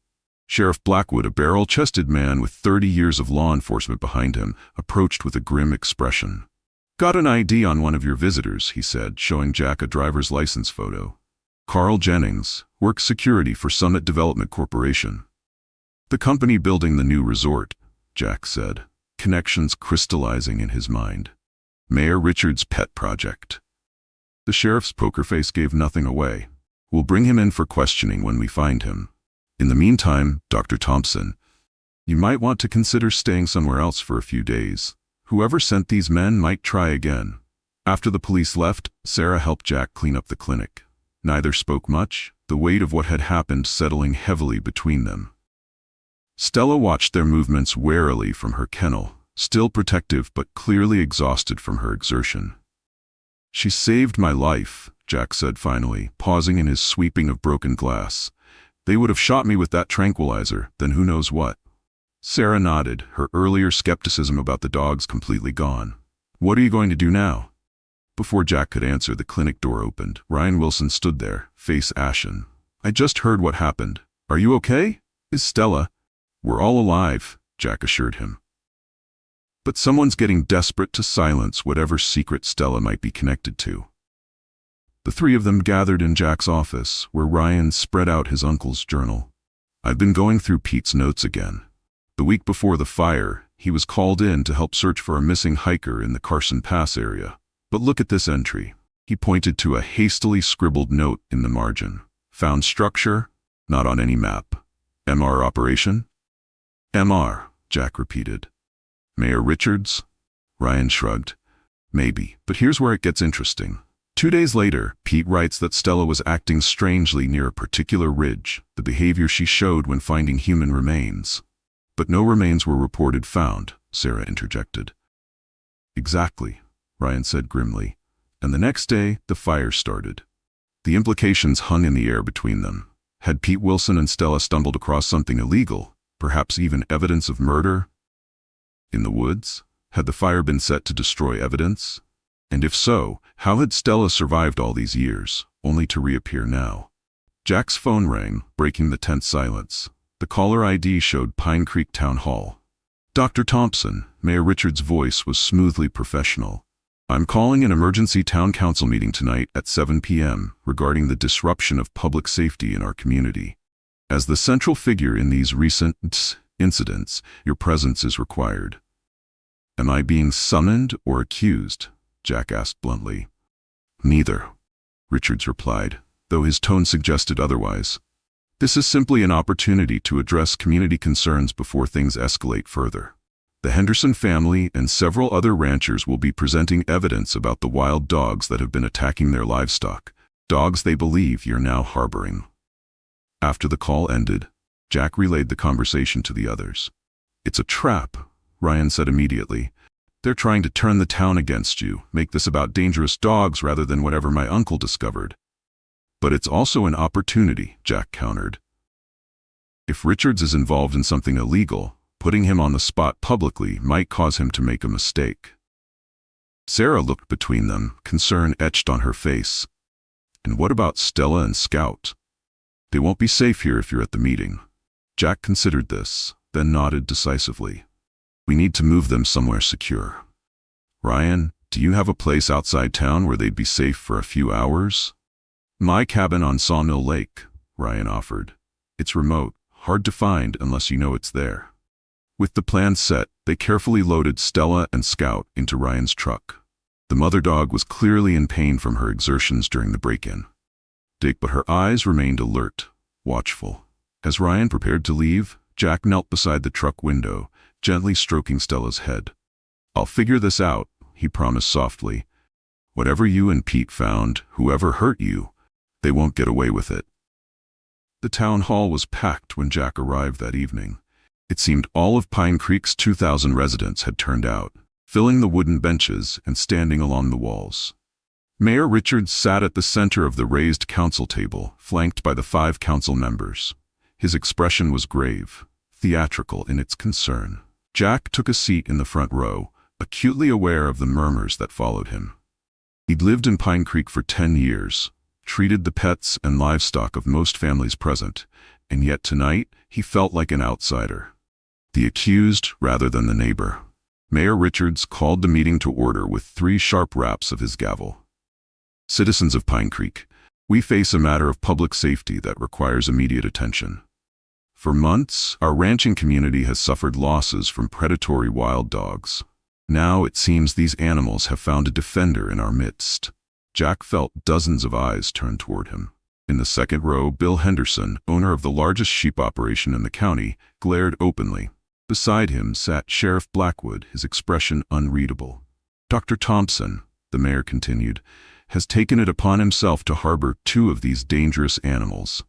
[SPEAKER 1] Sheriff Blackwood, a barrel-chested man with 30 years of law enforcement behind him, approached with a grim expression. "Got an ID on one of your visitors," he said, showing Jack a driver's license photo. "Carl Jennings, works security for Summit Development Corporation." "The company building the new resort," Jack said, connections crystallizing in his mind. "Mayor Richards' pet project." The sheriff's poker face gave nothing away. "We'll bring him in for questioning when we find him. In the meantime, Dr. Thompson, you might want to consider staying somewhere else for a few days. Whoever sent these men might try again." After the police left, Sarah helped Jack clean up the clinic. Neither spoke much, the weight of what had happened settling heavily between them. Stella watched their movements warily from her kennel, still protective but clearly exhausted from her exertion. "She saved my life," Jack said finally, pausing in his sweeping of broken glass. "They would have shot me with that tranquilizer, then who knows what." Sarah nodded, her earlier skepticism about the dogs completely gone. "What are you going to do now?" Before Jack could answer, the clinic door opened. Ryan Wilson stood there, face ashen. "I just heard what happened. Are you okay? Is Stella—" "We're all alive," Jack assured him. "But someone's getting desperate to silence whatever secret Stella might be connected to." The three of them gathered in Jack's office, where Ryan spread out his uncle's journal. "I've been going through Pete's notes again. The week before the fire, he was called in to help search for a missing hiker in the Carson Pass area. But look at this entry." He pointed to a hastily scribbled note in the margin. "Found structure? Not on any map. MR operation?" "MR," Jack repeated. "Mayor Richards?" Ryan shrugged. "Maybe, but here's where it gets interesting. 2 days later, Pete writes that Stella was acting strangely near a particular ridge, the behavior she showed when finding human remains." "But no remains were reported found," Sarah interjected. "Exactly," Ryan said grimly. "And the next day, the fire started." The implications hung in the air between them. Had Pete Wilson and Stella stumbled across something illegal, perhaps even evidence of murder? In the woods? Had the fire been set to destroy evidence? And if so, how had Stella survived all these years, only to reappear now? Jack's phone rang, breaking the tense silence. The caller ID showed Pine Creek Town Hall. "Dr. Thompson," Mayor Richards' voice was smoothly professional. "I'm calling an emergency town council meeting tonight at 7 p.m. regarding the disruption of public safety in our community. As the central figure in these recent incidents, your presence is required." "Am I being summoned or accused?" Jack asked bluntly. "Neither," Richards replied, though his tone suggested otherwise. "This is simply an opportunity to address community concerns before things escalate further. The Henderson family and several other ranchers will be presenting evidence about the wild dogs that have been attacking their livestock, dogs they believe you're now harboring." After the call ended, Jack relayed the conversation to the others. "It's a trap," Ryan said immediately. "They're trying to turn the town against you, make this about dangerous dogs rather than whatever my uncle discovered." "But it's also an opportunity," Jack countered. "If Richards is involved in something illegal, putting him on the spot publicly might cause him to make a mistake." Sarah looked between them, concern etched on her face. "And what about Stella and Scout?" "They won't be safe here if you're at the meeting." Jack considered this, then nodded decisively. "We need to move them somewhere secure. Ryan, do you have a place outside town where they'd be safe for a few hours?" "My cabin on Sawmill Lake," Ryan offered. "It's remote, hard to find unless you know it's there." With the plan set, they carefully loaded Stella and Scout into Ryan's truck. The mother dog was clearly in pain from her exertions during the break-in. Dick, but her eyes remained alert, watchful. As Ryan prepared to leave, Jack knelt beside the truck window, gently stroking Stella's head. "I'll figure this out," he promised softly. "Whatever you and Pete found, whoever hurt you, they won't get away with it." The town hall was packed when Jack arrived that evening. It seemed all of Pine Creek's 2,000 residents had turned out, filling the wooden benches and standing along the walls. Mayor Richards sat at the center of the raised council table, flanked by the 5 council members. His expression was grave, theatrical in its concern. Jack took a seat in the front row, acutely aware of the murmurs that followed him. He'd lived in Pine Creek for 10 years, treated the pets and livestock of most families present, and yet tonight he felt like an outsider. The accused rather than the neighbor. Mayor Richards called the meeting to order with 3 sharp raps of his gavel. "Citizens of Pine Creek, we face a matter of public safety that requires immediate attention. For months, our ranching community has suffered losses from predatory wild dogs. Now it seems these animals have found a defender in our midst." Jack felt dozens of eyes turned toward him. In the second row, Bill Henderson, owner of the largest sheep operation in the county, glared openly. Beside him sat Sheriff Blackwood, his expression unreadable. "Dr. Thompson," the mayor continued, "has taken it upon himself to harbor 2 of these dangerous animals.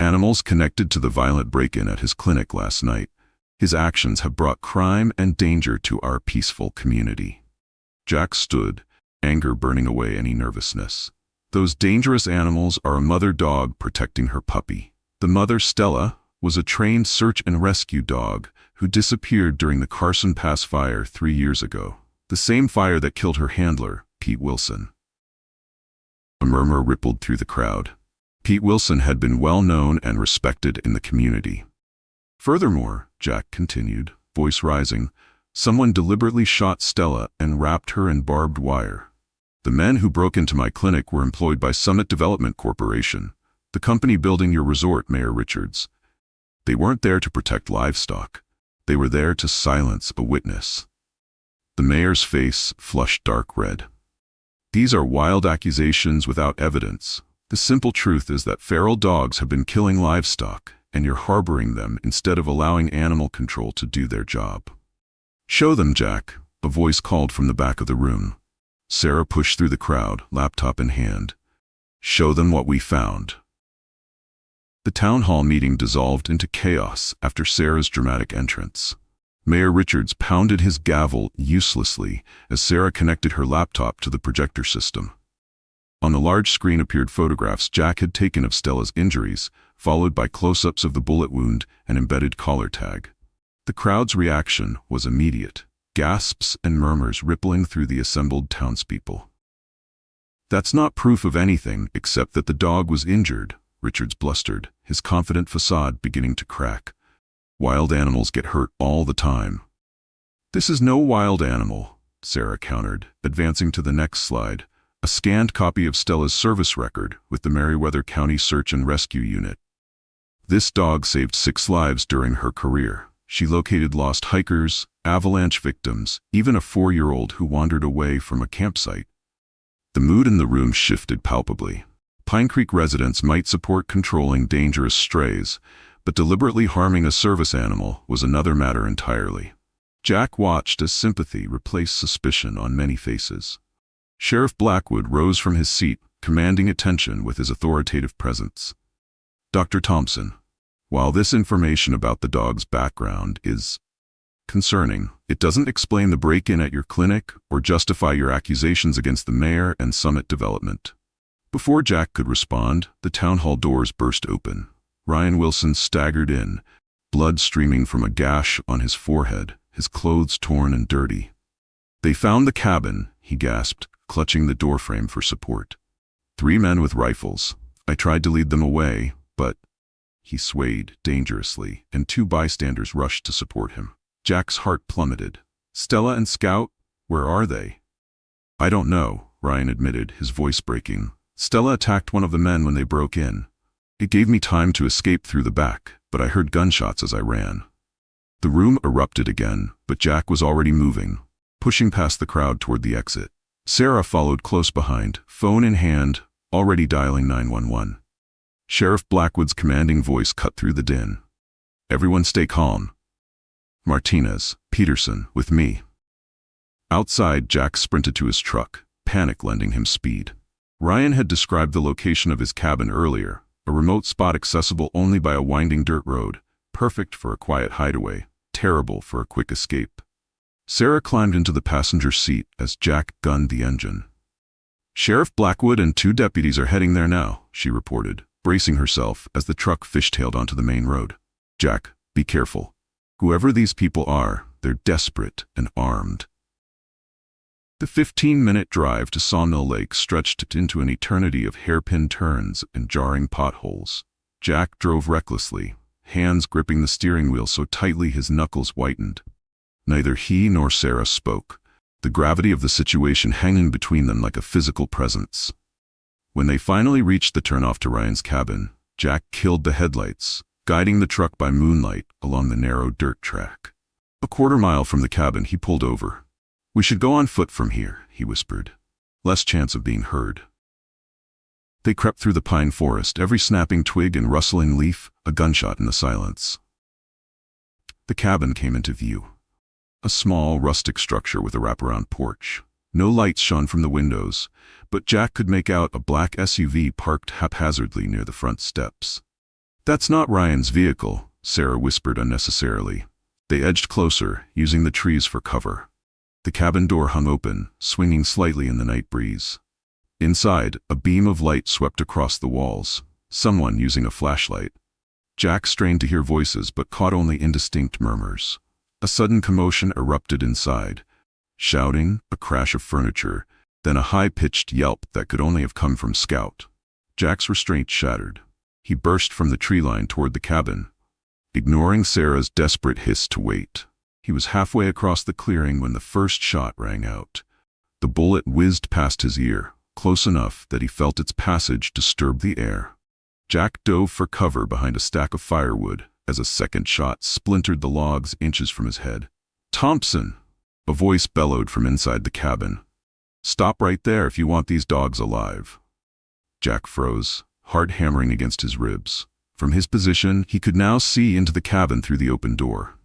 [SPEAKER 1] Animals connected to the violent break-in at his clinic last night. His actions have brought crime and danger to our peaceful community." Jack stood, anger burning away any nervousness. Those dangerous animals are a mother dog protecting her puppy. The mother, Stella, was a trained search and rescue dog who disappeared during the Carson Pass fire 3 years ago. The same fire that killed her handler, Pete Wilson. A murmur rippled through the crowd. Pete Wilson had been well known and respected in the community. "Furthermore," Jack continued, voice rising, "someone deliberately shot Stella and wrapped her in barbed wire. The men who broke into my clinic were employed by Summit Development Corporation, the company building your resort, Mayor Richards. They weren't there to protect livestock. They were there to silence a witness." The mayor's face flushed dark red. "These are wild accusations without evidence. The simple truth is that feral dogs have been killing livestock, and you're harboring them instead of allowing animal control to do their job." "Show them, Jack," a voice called from the back of the room. Sarah pushed through the crowd, laptop in hand. "Show them what we found." The town hall meeting dissolved into chaos after Sarah's dramatic entrance. Mayor Richards pounded his gavel uselessly as Sarah connected her laptop to the projector system. On the large screen appeared photographs Jack had taken of Stella's injuries, followed by close-ups of the bullet wound and embedded collar tag. The crowd's reaction was immediate, gasps and murmurs rippling through the assembled townspeople. "That's not proof of anything except that the dog was injured," Richards blustered, his confident facade beginning to crack. "Wild animals get hurt all the time." "This is no wild animal," Sarah countered, advancing to the next slide, a scanned copy of Stella's service record with the Meriwether County Search and Rescue Unit. "This dog saved 6 lives during her career. She located lost hikers, avalanche victims, even a 4-year-old who wandered away from a campsite." The mood in the room shifted palpably. Pine Creek residents might support controlling dangerous strays, but deliberately harming a service animal was another matter entirely. Jack watched as sympathy replaced suspicion on many faces. Sheriff Blackwood rose from his seat, commanding attention with his authoritative presence. "Dr. Thompson, while this information about the dog's background is concerning, it doesn't explain the break-in at your clinic or justify your accusations against the mayor and Summit Development." Before Jack could respond, the town hall doors burst open. Ryan Wilson staggered in, blood streaming from a gash on his forehead, his clothes torn and dirty. "They found the cabin," he gasped, clutching the doorframe for support. 3 men with rifles. I tried to lead them away, but—" He swayed dangerously, and 2 bystanders rushed to support him. Jack's heart plummeted. "Stella and Scout, where are they?" "I don't know," Ryan admitted, his voice breaking. "Stella attacked one of the men when they broke in. It gave me time to escape through the back, but I heard gunshots as I ran." The room erupted again, but Jack was already moving, pushing past the crowd toward the exit. Sarah followed close behind, phone in hand, already dialing 911. Sheriff Blackwood's commanding voice cut through the din. Everyone stay calm. Martinez, Peterson, with me. Outside, Jack sprinted to his truck, panic lending him speed. Ryan had described the location of his cabin earlier, a remote spot accessible only by a winding dirt road, perfect for a quiet hideaway, terrible for a quick escape. Sarah climbed into the passenger seat as Jack gunned the engine. Sheriff Blackwood and 2 deputies are heading there now, she reported, bracing herself as the truck fishtailed onto the main road. Jack, be careful. Whoever these people are, they're desperate and armed. The 15-minute drive to Sawmill Lake stretched into an eternity of hairpin turns and jarring potholes. Jack drove recklessly, hands gripping the steering wheel so tightly his knuckles whitened. Neither he nor Sarah spoke, the gravity of the situation hanging between them like a physical presence. When they finally reached the turnoff to Ryan's cabin, Jack killed the headlights, guiding the truck by moonlight along the narrow dirt track. A quarter-mile from the cabin, he pulled over. "We should go on foot from here," he whispered. "Less chance of being heard." They crept through the pine forest, every snapping twig and rustling leaf a gunshot in the silence. The cabin came into view. A small, rustic structure with a wraparound porch. No lights shone from the windows, but Jack could make out a black SUV parked haphazardly near the front steps. "That's not Ryan's vehicle," Sarah whispered unnecessarily. They edged closer, using the trees for cover. The cabin door hung open, swinging slightly in the night breeze. Inside, a beam of light swept across the walls, someone using a flashlight. Jack strained to hear voices but caught only indistinct murmurs. A sudden commotion erupted inside. Shouting, a crash of furniture, then a high-pitched yelp that could only have come from Scout. Jack's restraint shattered. He burst from the tree line toward the cabin, ignoring Sarah's desperate hiss to wait. He was halfway across the clearing when the first shot rang out. The bullet whizzed past his ear, close enough that he felt its passage disturb the air. Jack dove for cover behind a stack of firewood as a second shot splintered the logs inches from his head. "Thompson!" A voice bellowed from inside the cabin. "Stop right there if you want these dogs alive." Jack froze, heart hammering against his ribs. From his position, he could now see into the cabin through the open door.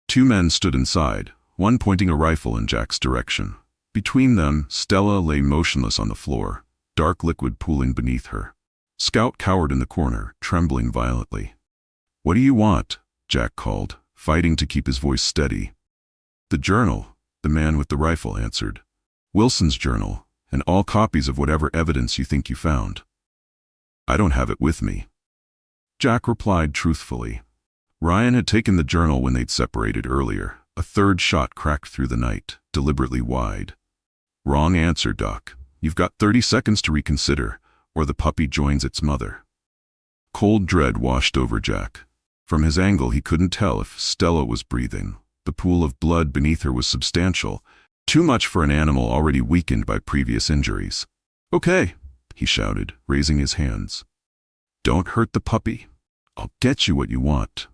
[SPEAKER 1] 2 men stood inside, one pointing a rifle in Jack's direction. Between them, Stella lay motionless on the floor, dark liquid pooling beneath her. Scout cowered in the corner, trembling violently. "What do you want?" Jack called, fighting to keep his voice steady. "The journal," the man with the rifle answered. "Wilson's journal, and all copies of whatever evidence you think you found." "I don't have it with me." Jack replied truthfully. Ryan had taken the journal when they'd separated earlier. A third shot cracked through the night, deliberately wide. "Wrong answer, Doc. You've got 30 seconds to reconsider, or the puppy joins its mother." Cold dread washed over Jack. From his angle, he couldn't tell if Stella was breathing. The pool of blood beneath her was substantial, too much for an animal already weakened by previous injuries. "Okay," he shouted, raising his hands. "Don't hurt the puppy. I'll get you what you want."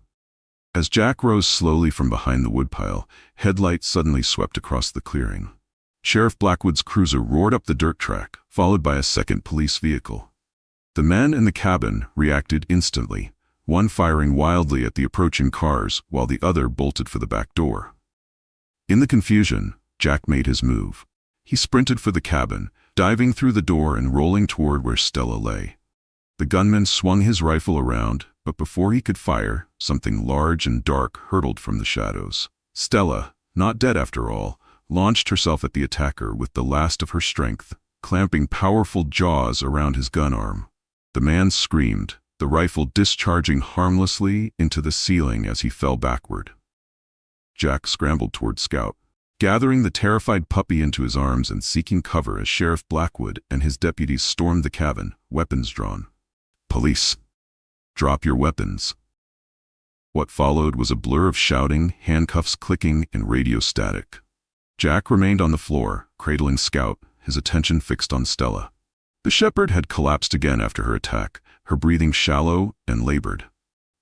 [SPEAKER 1] As Jack rose slowly from behind the woodpile, headlights suddenly swept across the clearing. Sheriff Blackwood's cruiser roared up the dirt track, followed by a second police vehicle. The men in the cabin reacted instantly, one firing wildly at the approaching cars while the other bolted for the back door. In the confusion, Jack made his move. He sprinted for the cabin, diving through the door and rolling toward where Stella lay. The gunman swung his rifle around, but before he could fire, something large and dark hurtled from the shadows. Stella, not dead after all, launched herself at the attacker with the last of her strength, clamping powerful jaws around his gun arm. The man screamed, the rifle discharging harmlessly into the ceiling as he fell backward. Jack scrambled toward Scout, gathering the terrified puppy into his arms and seeking cover as Sheriff Blackwood and his deputies stormed the cabin, weapons drawn. "Police! Drop your weapons." What followed was a blur of shouting, handcuffs clicking, and radio static. Jack remained on the floor, cradling Scout, his attention fixed on Stella. The shepherd had collapsed again after her attack, her breathing shallow and labored.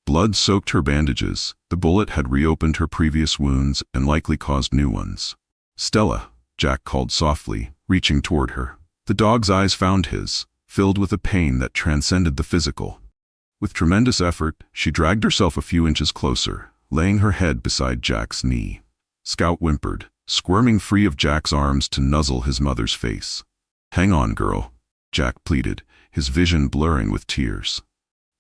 [SPEAKER 1] Blood soaked her bandages. The bullet had reopened her previous wounds and likely caused new ones. "Stella," Jack called softly, reaching toward her. The dog's eyes found his, filled with a pain that transcended the physical. With tremendous effort, she dragged herself a few inches closer, laying her head beside Jack's knee. Scout whimpered, squirming free of Jack's arms to nuzzle his mother's face. "Hang on, girl," Jack pleaded, his vision blurring with tears.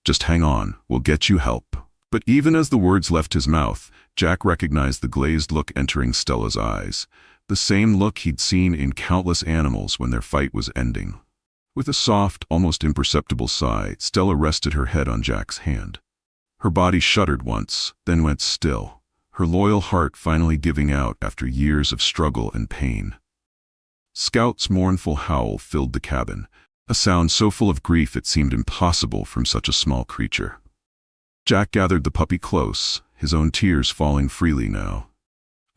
[SPEAKER 1] "Just hang on, we'll get you help." But even as the words left his mouth, Jack recognized the glazed look entering Stella's eyes, the same look he'd seen in countless animals when their fight was ending. With a soft, almost imperceptible sigh, Stella rested her head on Jack's hand. Her body shuddered once, then went still, her loyal heart finally giving out after years of struggle and pain. Scout's mournful howl filled the cabin, a sound so full of grief it seemed impossible from such a small creature. Jack gathered the puppy close, his own tears falling freely now.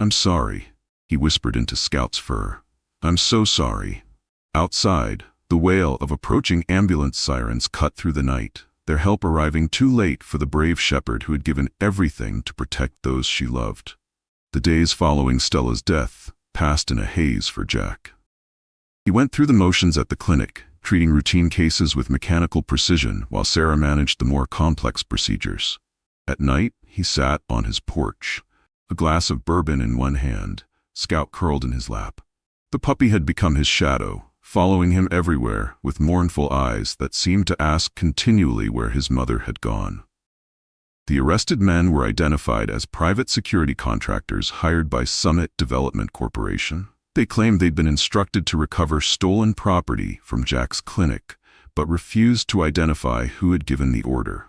[SPEAKER 1] "I'm sorry," he whispered into Scout's fur. "I'm so sorry." Outside, the wail of approaching ambulance sirens cut through the night, their help arriving too late for the brave shepherd who had given everything to protect those she loved. The days following Stella's death passed in a haze for Jack. He went through the motions at the clinic, treating routine cases with mechanical precision while Sarah managed the more complex procedures. At night, he sat on his porch, a glass of bourbon in one hand, Scout curled in his lap. The puppy had become his shadow, following him everywhere with mournful eyes that seemed to ask continually where his mother had gone. The arrested men were identified as private security contractors hired by Summit Development Corporation. They claimed they'd been instructed to recover stolen property from Jack's clinic, but refused to identify who had given the order.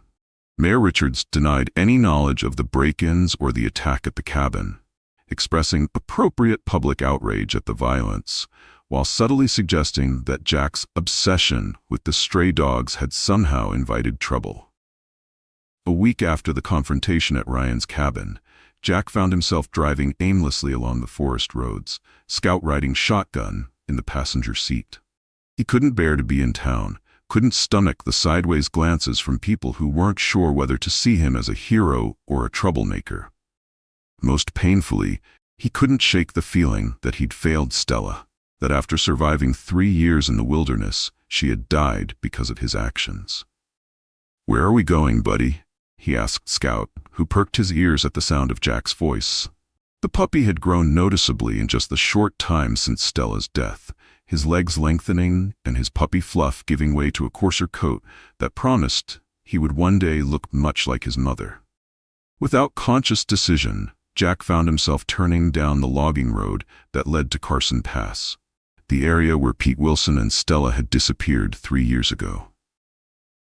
[SPEAKER 1] Mayor Richards denied any knowledge of the break-ins or the attack at the cabin, expressing appropriate public outrage at the violence, while subtly suggesting that Jack's obsession with the stray dogs had somehow invited trouble. A week after the confrontation at Ryan's cabin, Jack found himself driving aimlessly along the forest roads, Scout riding shotgun in the passenger seat. He couldn't bear to be in town, couldn't stomach the sideways glances from people who weren't sure whether to see him as a hero or a troublemaker. Most painfully, he couldn't shake the feeling that he'd failed Stella, that after surviving 3 years in the wilderness, she had died because of his actions. "Where are we going, buddy?" he asked Scout, who perked his ears at the sound of Jack's voice. The puppy had grown noticeably in just the short time since Stella's death, his legs lengthening and his puppy fluff giving way to a coarser coat that promised he would one day look much like his mother. Without conscious decision, Jack found himself turning down the logging road that led to Carson Pass, the area where Pete Wilson and Stella had disappeared 3 years ago.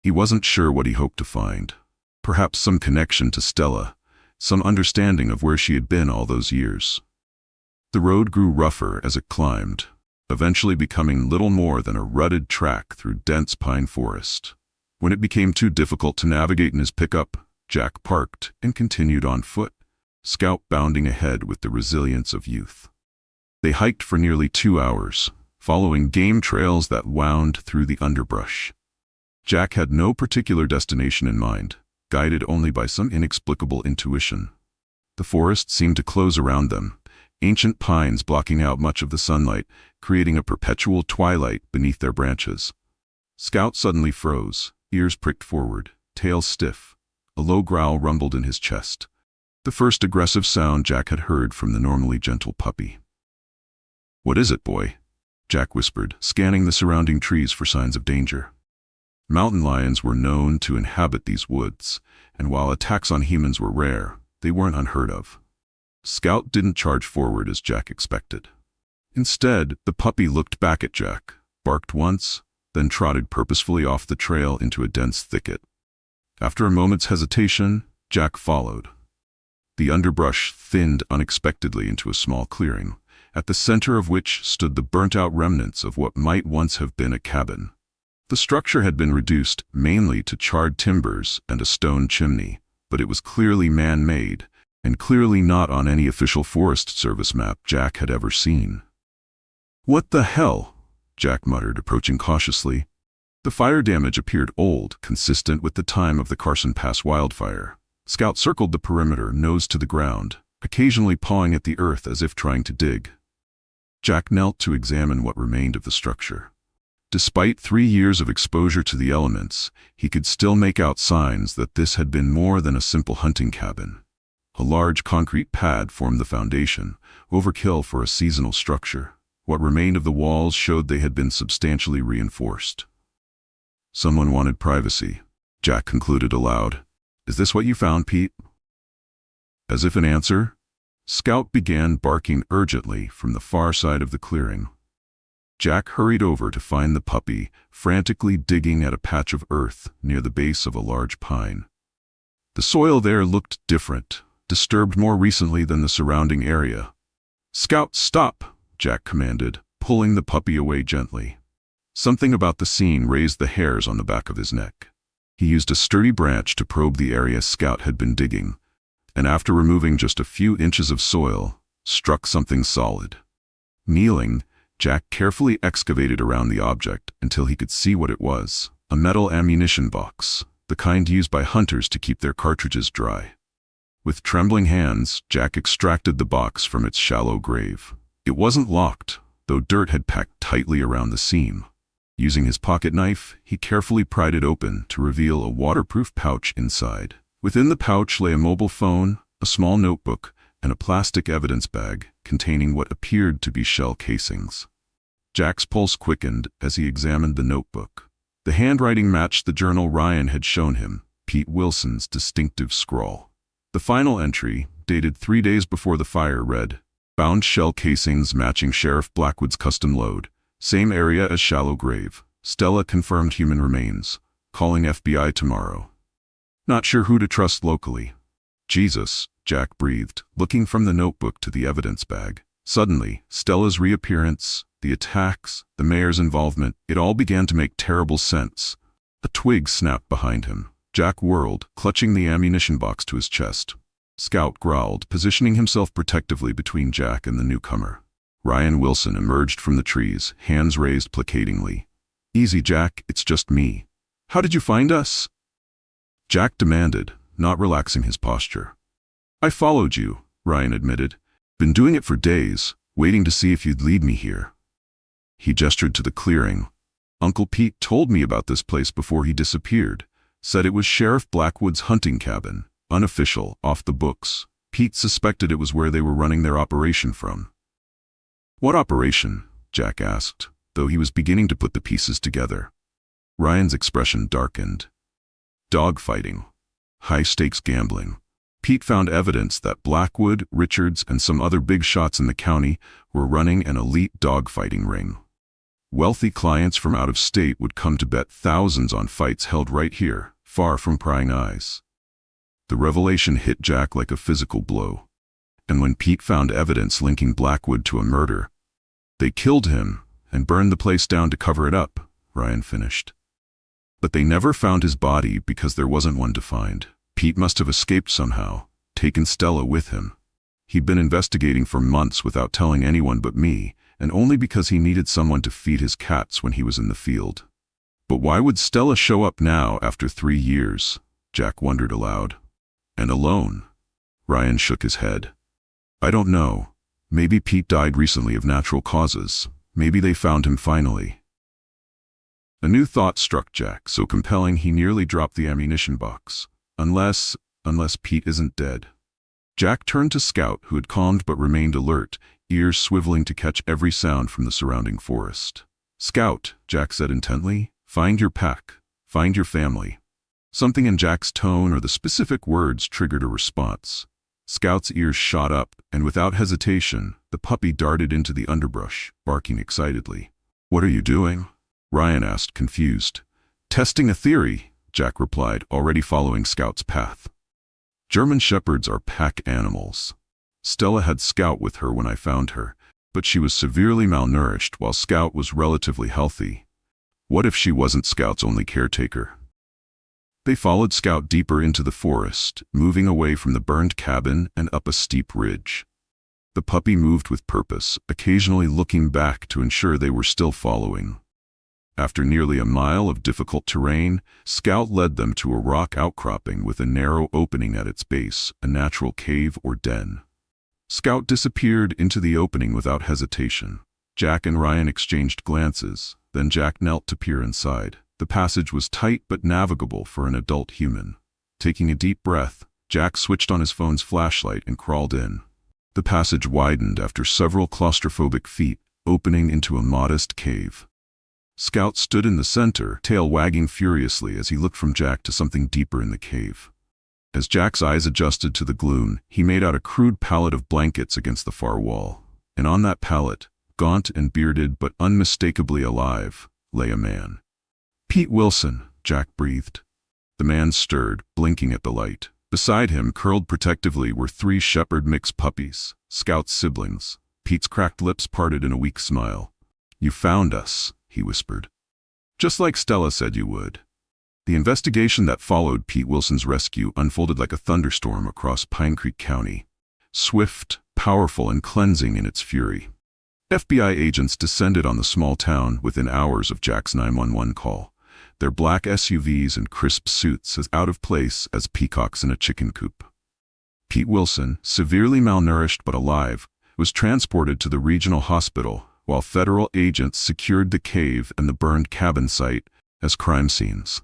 [SPEAKER 1] He wasn't sure what he hoped to find. Perhaps some connection to Stella, some understanding of where she had been all those years. The road grew rougher as it climbed, eventually becoming little more than a rutted track through dense pine forest. When it became too difficult to navigate in his pickup, Jack parked and continued on foot, Scout bounding ahead with the resilience of youth. They hiked for nearly 2 hours, following game trails that wound through the underbrush. Jack had no particular destination in mind, guided only by some inexplicable intuition. The forest seemed to close around them, ancient pines blocking out much of the sunlight, creating a perpetual twilight beneath their branches. Scout suddenly froze, ears pricked forward, tail stiff. A low growl rumbled in his chest, the first aggressive sound Jack had heard from the normally gentle puppy. "What is it, boy?" Jack whispered, scanning the surrounding trees for signs of danger. Mountain lions were known to inhabit these woods, and while attacks on humans were rare, they weren't unheard of. Scout didn't charge forward as Jack expected. Instead, the puppy looked back at Jack, barked once, then trotted purposefully off the trail into a dense thicket. After a moment's hesitation, Jack followed. The underbrush thinned unexpectedly into a small clearing, at the center of which stood the burnt-out remnants of what might once have been a cabin. The structure had been reduced mainly to charred timbers and a stone chimney, but it was clearly man-made, and clearly not on any official Forest Service map Jack had ever seen. "What the hell?" Jack muttered, approaching cautiously. The fire damage appeared old, consistent with the time of the Carson Pass wildfire. Scout circled the perimeter, nose to the ground, occasionally pawing at the earth as if trying to dig. Jack knelt to examine what remained of the structure. Despite 3 years of exposure to the elements, he could still make out signs that this had been more than a simple hunting cabin. A large concrete pad formed the foundation, overkill for a seasonal structure. What remained of the walls showed they had been substantially reinforced. Someone wanted privacy, Jack concluded aloud. Is this what you found, Pete? As if in answer, Scout began barking urgently from the far side of the clearing. Jack hurried over to find the puppy, frantically digging at a patch of earth near the base of a large pine. The soil there looked different, disturbed more recently than the surrounding area. "Scout, stop!" Jack commanded, pulling the puppy away gently. Something about the scene raised the hairs on the back of his neck. He used a sturdy branch to probe the area Scout had been digging, and after removing just a few inches of soil, struck something solid. Kneeling, Jack carefully excavated around the object until he could see what it was: a metal ammunition box, the kind used by hunters to keep their cartridges dry. With trembling hands, Jack extracted the box from its shallow grave. It wasn't locked, though dirt had packed tightly around the seam. Using his pocket knife, he carefully pried it open to reveal a waterproof pouch inside. Within the pouch lay a mobile phone, a small notebook, and a plastic evidence bag containing what appeared to be shell casings. Jack's pulse quickened as he examined the notebook. The handwriting matched the journal Ryan had shown him, Pete Wilson's distinctive scrawl. The final entry, dated 3 days before the fire, read, "Found shell casings matching Sheriff Blackwood's custom load. Same area as shallow grave. Stella confirmed human remains. Calling FBI tomorrow." Not sure who to trust locally. "Jesus," Jack breathed, looking from the notebook to the evidence bag. Suddenly, Stella's reappearance, the attacks, the mayor's involvement, it all began to make terrible sense. A twig snapped behind him. Jack whirled, clutching the ammunition box to his chest. Scout growled, positioning himself protectively between Jack and the newcomer. Ryan Wilson emerged from the trees, hands raised placatingly. "Easy, Jack, it's just me. How did you find us?" Jack demanded, not relaxing his posture. "I followed you," Ryan admitted. "Been doing it for days, waiting to see if you'd lead me here." He gestured to the clearing. "Uncle Pete told me about this place before he disappeared. Said it was Sheriff Blackwood's hunting cabin, unofficial, off the books. Pete suspected it was where they were running their operation from." "What operation?" Jack asked, though he was beginning to put the pieces together. Ryan's expression darkened. "Dogfighting. High-stakes gambling. Pete found evidence that Blackwood, Richards, and some other big shots in the county were running an elite dogfighting ring. Wealthy clients from out of state would come to bet thousands on fights held right here, far from prying eyes." The revelation hit Jack like a physical blow. And when Pete found evidence linking Blackwood to a murder, "They killed him and burned the place down to cover it up," Ryan finished. "But they never found his body because there wasn't one to find. Pete must have escaped somehow, taken Stella with him. He'd been investigating for months without telling anyone but me, and only because he needed someone to feed his cats when he was in the field." "But why would Stella show up now after 3 years?" Jack wondered aloud. "And alone?" Ryan shook his head. "I don't know. Maybe Pete died recently of natural causes. Maybe they found him finally." A new thought struck Jack, so compelling he nearly dropped the ammunition box. Unless Pete isn't dead. Jack turned to Scout, who had calmed but remained alert, ears swiveling to catch every sound from the surrounding forest. "Scout," Jack said intently, "find your pack. Find your family." Something in Jack's tone or the specific words triggered a response. Scout's ears shot up, and without hesitation, the puppy darted into the underbrush, barking excitedly. "What are you doing?" Ryan asked, confused. "Testing a theory," Jack replied, already following Scout's path. "German Shepherds are pack animals. Stella had Scout with her when I found her, but she was severely malnourished while Scout was relatively healthy. What if she wasn't Scout's only caretaker?" They followed Scout deeper into the forest, moving away from the burned cabin and up a steep ridge. The puppy moved with purpose, occasionally looking back to ensure they were still following. After nearly a mile of difficult terrain, Scout led them to a rock outcropping with a narrow opening at its base, a natural cave or den. Scout disappeared into the opening without hesitation. Jack and Ryan exchanged glances, Then Jack knelt to peer inside. The passage was tight but navigable for an adult human. Taking a deep breath, Jack switched on his phone's flashlight and crawled in. The passage widened after several claustrophobic feet, opening into a modest cave. Scout stood in the center, tail wagging furiously as he looked from Jack to something deeper in the cave. As Jack's eyes adjusted to the gloom, he made out a crude pallet of blankets against the far wall. And on that pallet, gaunt and bearded but unmistakably alive, lay a man. "Pete Wilson," Jack breathed. The man stirred, blinking at the light. Beside him, curled protectively, were 3 shepherd mix puppies, Scout's siblings. Pete's cracked lips parted in a weak smile. "You found us," he whispered. "Just like Stella said you would." The investigation that followed Pete Wilson's rescue unfolded like a thunderstorm across Pine Creek County. Swift, powerful, and cleansing in its fury. FBI agents descended on the small town within hours of Jack's 911 call, their black SUVs and crisp suits as out of place as peacocks in a chicken coop. Pete Wilson, severely malnourished but alive, was transported to the regional hospital, while federal agents secured the cave and the burned cabin site as crime scenes.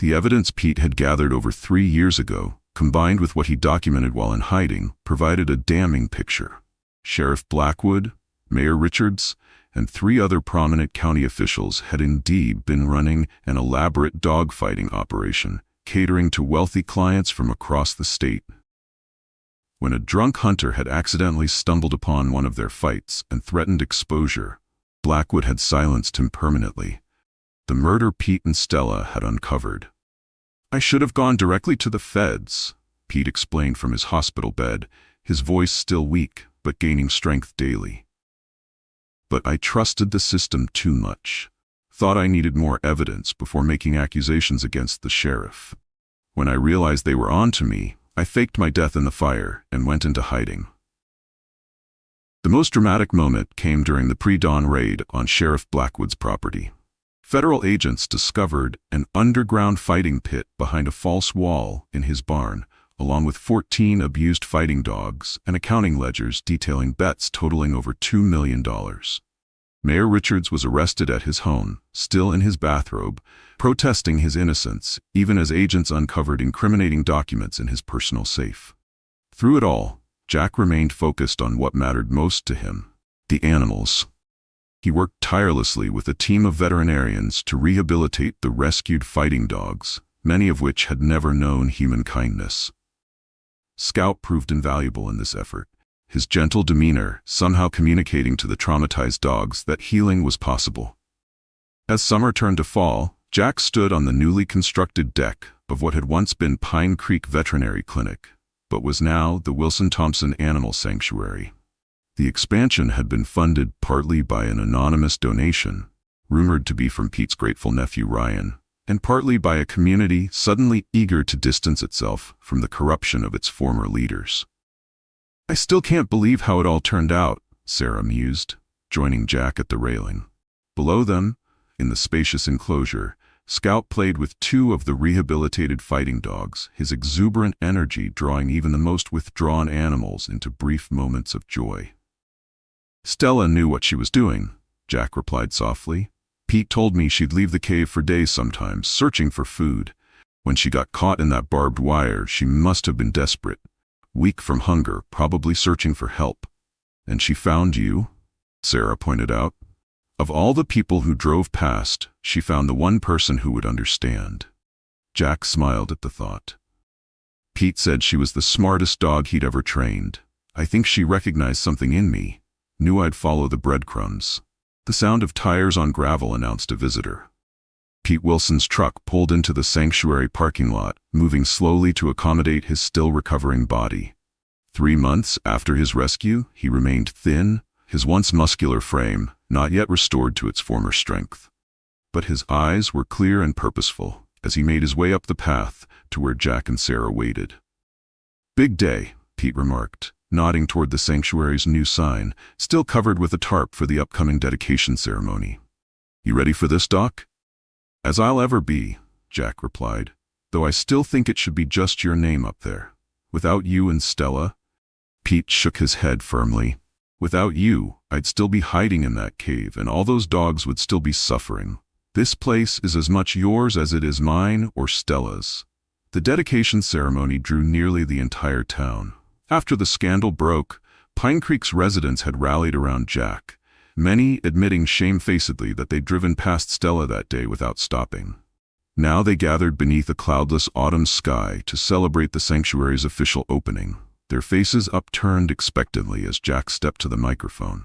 [SPEAKER 1] The evidence Pete had gathered over 3 years ago, combined with what he documented while in hiding, provided a damning picture. Sheriff Blackwood, Mayor Richards, and 3 other prominent county officials had indeed been running an elaborate dogfighting operation, catering to wealthy clients from across the state. When a drunk hunter had accidentally stumbled upon one of their fights and threatened exposure, Blackwood had silenced him permanently. The murder Pete and Stella had uncovered. "I should have gone directly to the feds," Pete explained from his hospital bed, his voice still weak but gaining strength daily. "But I trusted the system too much. Thought I needed more evidence before making accusations against the sheriff. When I realized they were on to me, I faked my death in the fire and went into hiding." The most dramatic moment came during the pre-dawn raid on Sheriff Blackwood's property. Federal agents discovered an underground fighting pit behind a false wall in his barn, along with 14 abused fighting dogs and accounting ledgers detailing bets totaling over $2 million. Mayor Richards was arrested at his home, still in his bathrobe, protesting his innocence, even as agents uncovered incriminating documents in his personal safe. Through it all, Jack remained focused on what mattered most to him: the animals. He worked tirelessly with a team of veterinarians to rehabilitate the rescued fighting dogs, many of which had never known human kindness. Scout proved invaluable in this effort, his gentle demeanor somehow communicating to the traumatized dogs that healing was possible. As summer turned to fall, Jack stood on the newly constructed deck of what had once been Pine Creek Veterinary Clinic, but was now the Wilson Thompson Animal Sanctuary. The expansion had been funded partly by an anonymous donation, rumored to be from Pete's grateful nephew Ryan, and partly by a community suddenly eager to distance itself from the corruption of its former leaders. "I still can't believe how it all turned out," Sarah mused, joining Jack at the railing. Below them, in the spacious enclosure, Scout played with 2 of the rehabilitated fighting dogs, his exuberant energy drawing even the most withdrawn animals into brief moments of joy. "Stella knew what she was doing," Jack replied softly. "Pete told me she'd leave the cave for days sometimes, searching for food. When she got caught in that barbed wire, she must have been desperate, weak from hunger, probably searching for help. And she found you," Sarah pointed out. "Of all the people who drove past, she found the one person who would understand." Jack smiled at the thought. "Pete said she was the smartest dog he'd ever trained. I think she recognized something in me, knew I'd follow the breadcrumbs." The sound of tires on gravel announced a visitor. Pete Wilson's truck pulled into the sanctuary parking lot, moving slowly to accommodate his still recovering body. 3 months after his rescue, he remained thin, his once muscular frame not yet restored to its former strength. But his eyes were clear and purposeful as he made his way up the path to where Jack and Sarah waited. "Big day," Pete remarked, nodding toward the sanctuary's new sign, still covered with a tarp for the upcoming dedication ceremony. "You ready for this, Doc?" "As I'll ever be," Jack replied, "though I still think it should be just your name up there. Without you and Stella." Pete shook his head firmly. Without you, I'd still be hiding in that cave, and all those dogs would still be suffering. This place is as much yours as it is mine or Stella's." The dedication ceremony drew nearly the entire town. After the scandal broke, Pine Creek's residents had rallied around Jack, many admitting shamefacedly that they'd driven past Stella that day without stopping. Now they gathered beneath a cloudless autumn sky to celebrate the sanctuary's official opening, their faces upturned expectantly as Jack stepped to the microphone.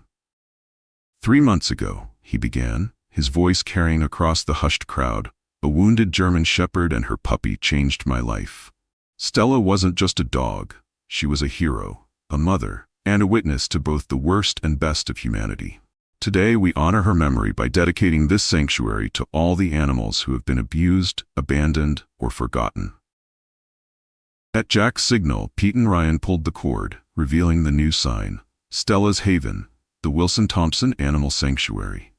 [SPEAKER 1] "3 months ago," he began, his voice carrying across the hushed crowd, "a wounded German Shepherd and her puppy changed my life. Stella wasn't just a dog, she was a hero, a mother, and a witness to both the worst and best of humanity. Today we honor her memory by dedicating this sanctuary to all the animals who have been abused, abandoned, or forgotten." At Jack's signal, Pete and Ryan pulled the cord, revealing the new sign, Stella's Haven, the Wilson Thompson Animal Sanctuary.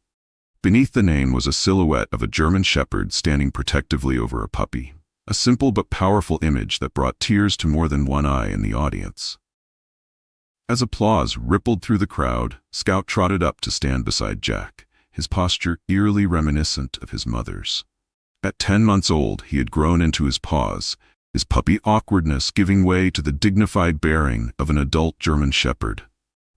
[SPEAKER 1] Beneath the name was a silhouette of a German Shepherd standing protectively over a puppy, a simple but powerful image that brought tears to more than one eye in the audience. As applause rippled through the crowd, Scout trotted up to stand beside Jack, his posture eerily reminiscent of his mother's. At 10 months old, he had grown into his paws, his puppy awkwardness giving way to the dignified bearing of an adult German Shepherd.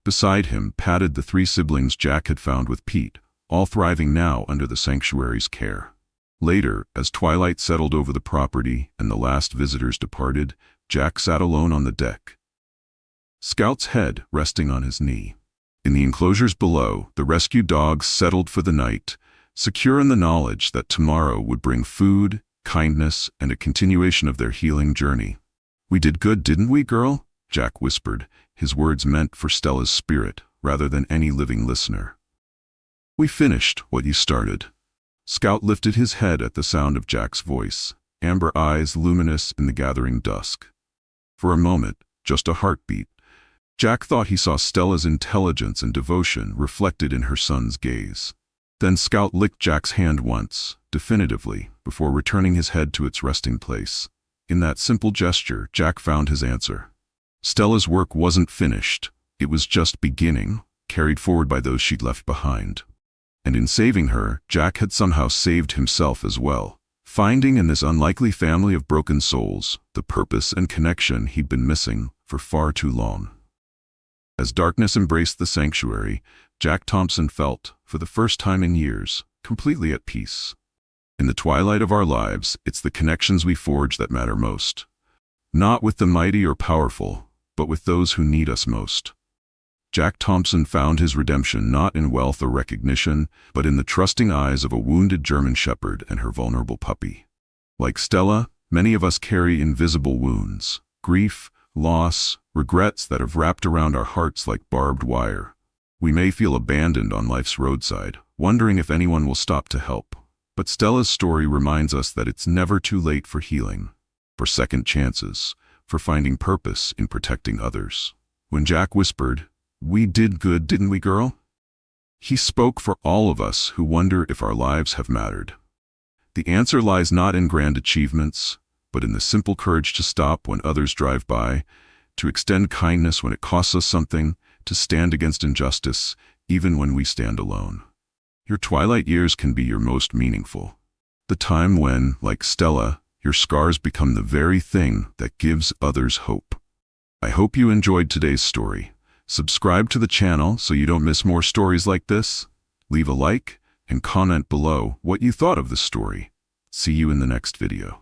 [SPEAKER 1] Beside him padded the 3 siblings Jack had found with Pete, all thriving now under the sanctuary's care. Later, as twilight settled over the property and the last visitors departed, Jack sat alone on the deck, Scout's head resting on his knee. In the enclosures below, the rescued dogs settled for the night, secure in the knowledge that tomorrow would bring food, kindness, and a continuation of their healing journey. "We did good, didn't we, girl?" Jack whispered, his words meant for Stella's spirit rather than any living listener. "We finished what you started." Scout lifted his head at the sound of Jack's voice, amber eyes luminous in the gathering dusk. For a moment, just a heartbeat, Jack thought he saw Stella's intelligence and devotion reflected in her son's gaze. Then Scout licked Jack's hand once, definitively, before returning his head to its resting place. In that simple gesture, Jack found his answer. Stella's work wasn't finished, it was just beginning, carried forward by those she'd left behind. And in saving her, Jack had somehow saved himself as well, finding in this unlikely family of broken souls the purpose and connection he'd been missing for far too long. As darkness embraced the sanctuary, Jack Thompson felt, for the first time in years, completely at peace. In the twilight of our lives, it's the connections we forge that matter most. Not with the mighty or powerful, but with those who need us most. Jack Thompson found his redemption not in wealth or recognition, but in the trusting eyes of a wounded German Shepherd and her vulnerable puppy. Like Stella, many of us carry invisible wounds, grief, loss, regrets that have wrapped around our hearts like barbed wire. We may feel abandoned on life's roadside, wondering if anyone will stop to help. But Stella's story reminds us that it's never too late for healing, for second chances, for finding purpose in protecting others. When Jack whispered, "We did good, didn't we, girl?" he spoke for all of us who wonder if our lives have mattered. The answer lies not in grand achievements, but in the simple courage to stop when others drive by, to extend kindness when it costs us something, to stand against injustice, even when we stand alone. Your twilight years can be your most meaningful. The time when, like Stella, your scars become the very thing that gives others hope. I hope you enjoyed today's story. Subscribe to the channel so you don't miss more stories like this. Leave a like and comment below what you thought of the story. See you in the next video.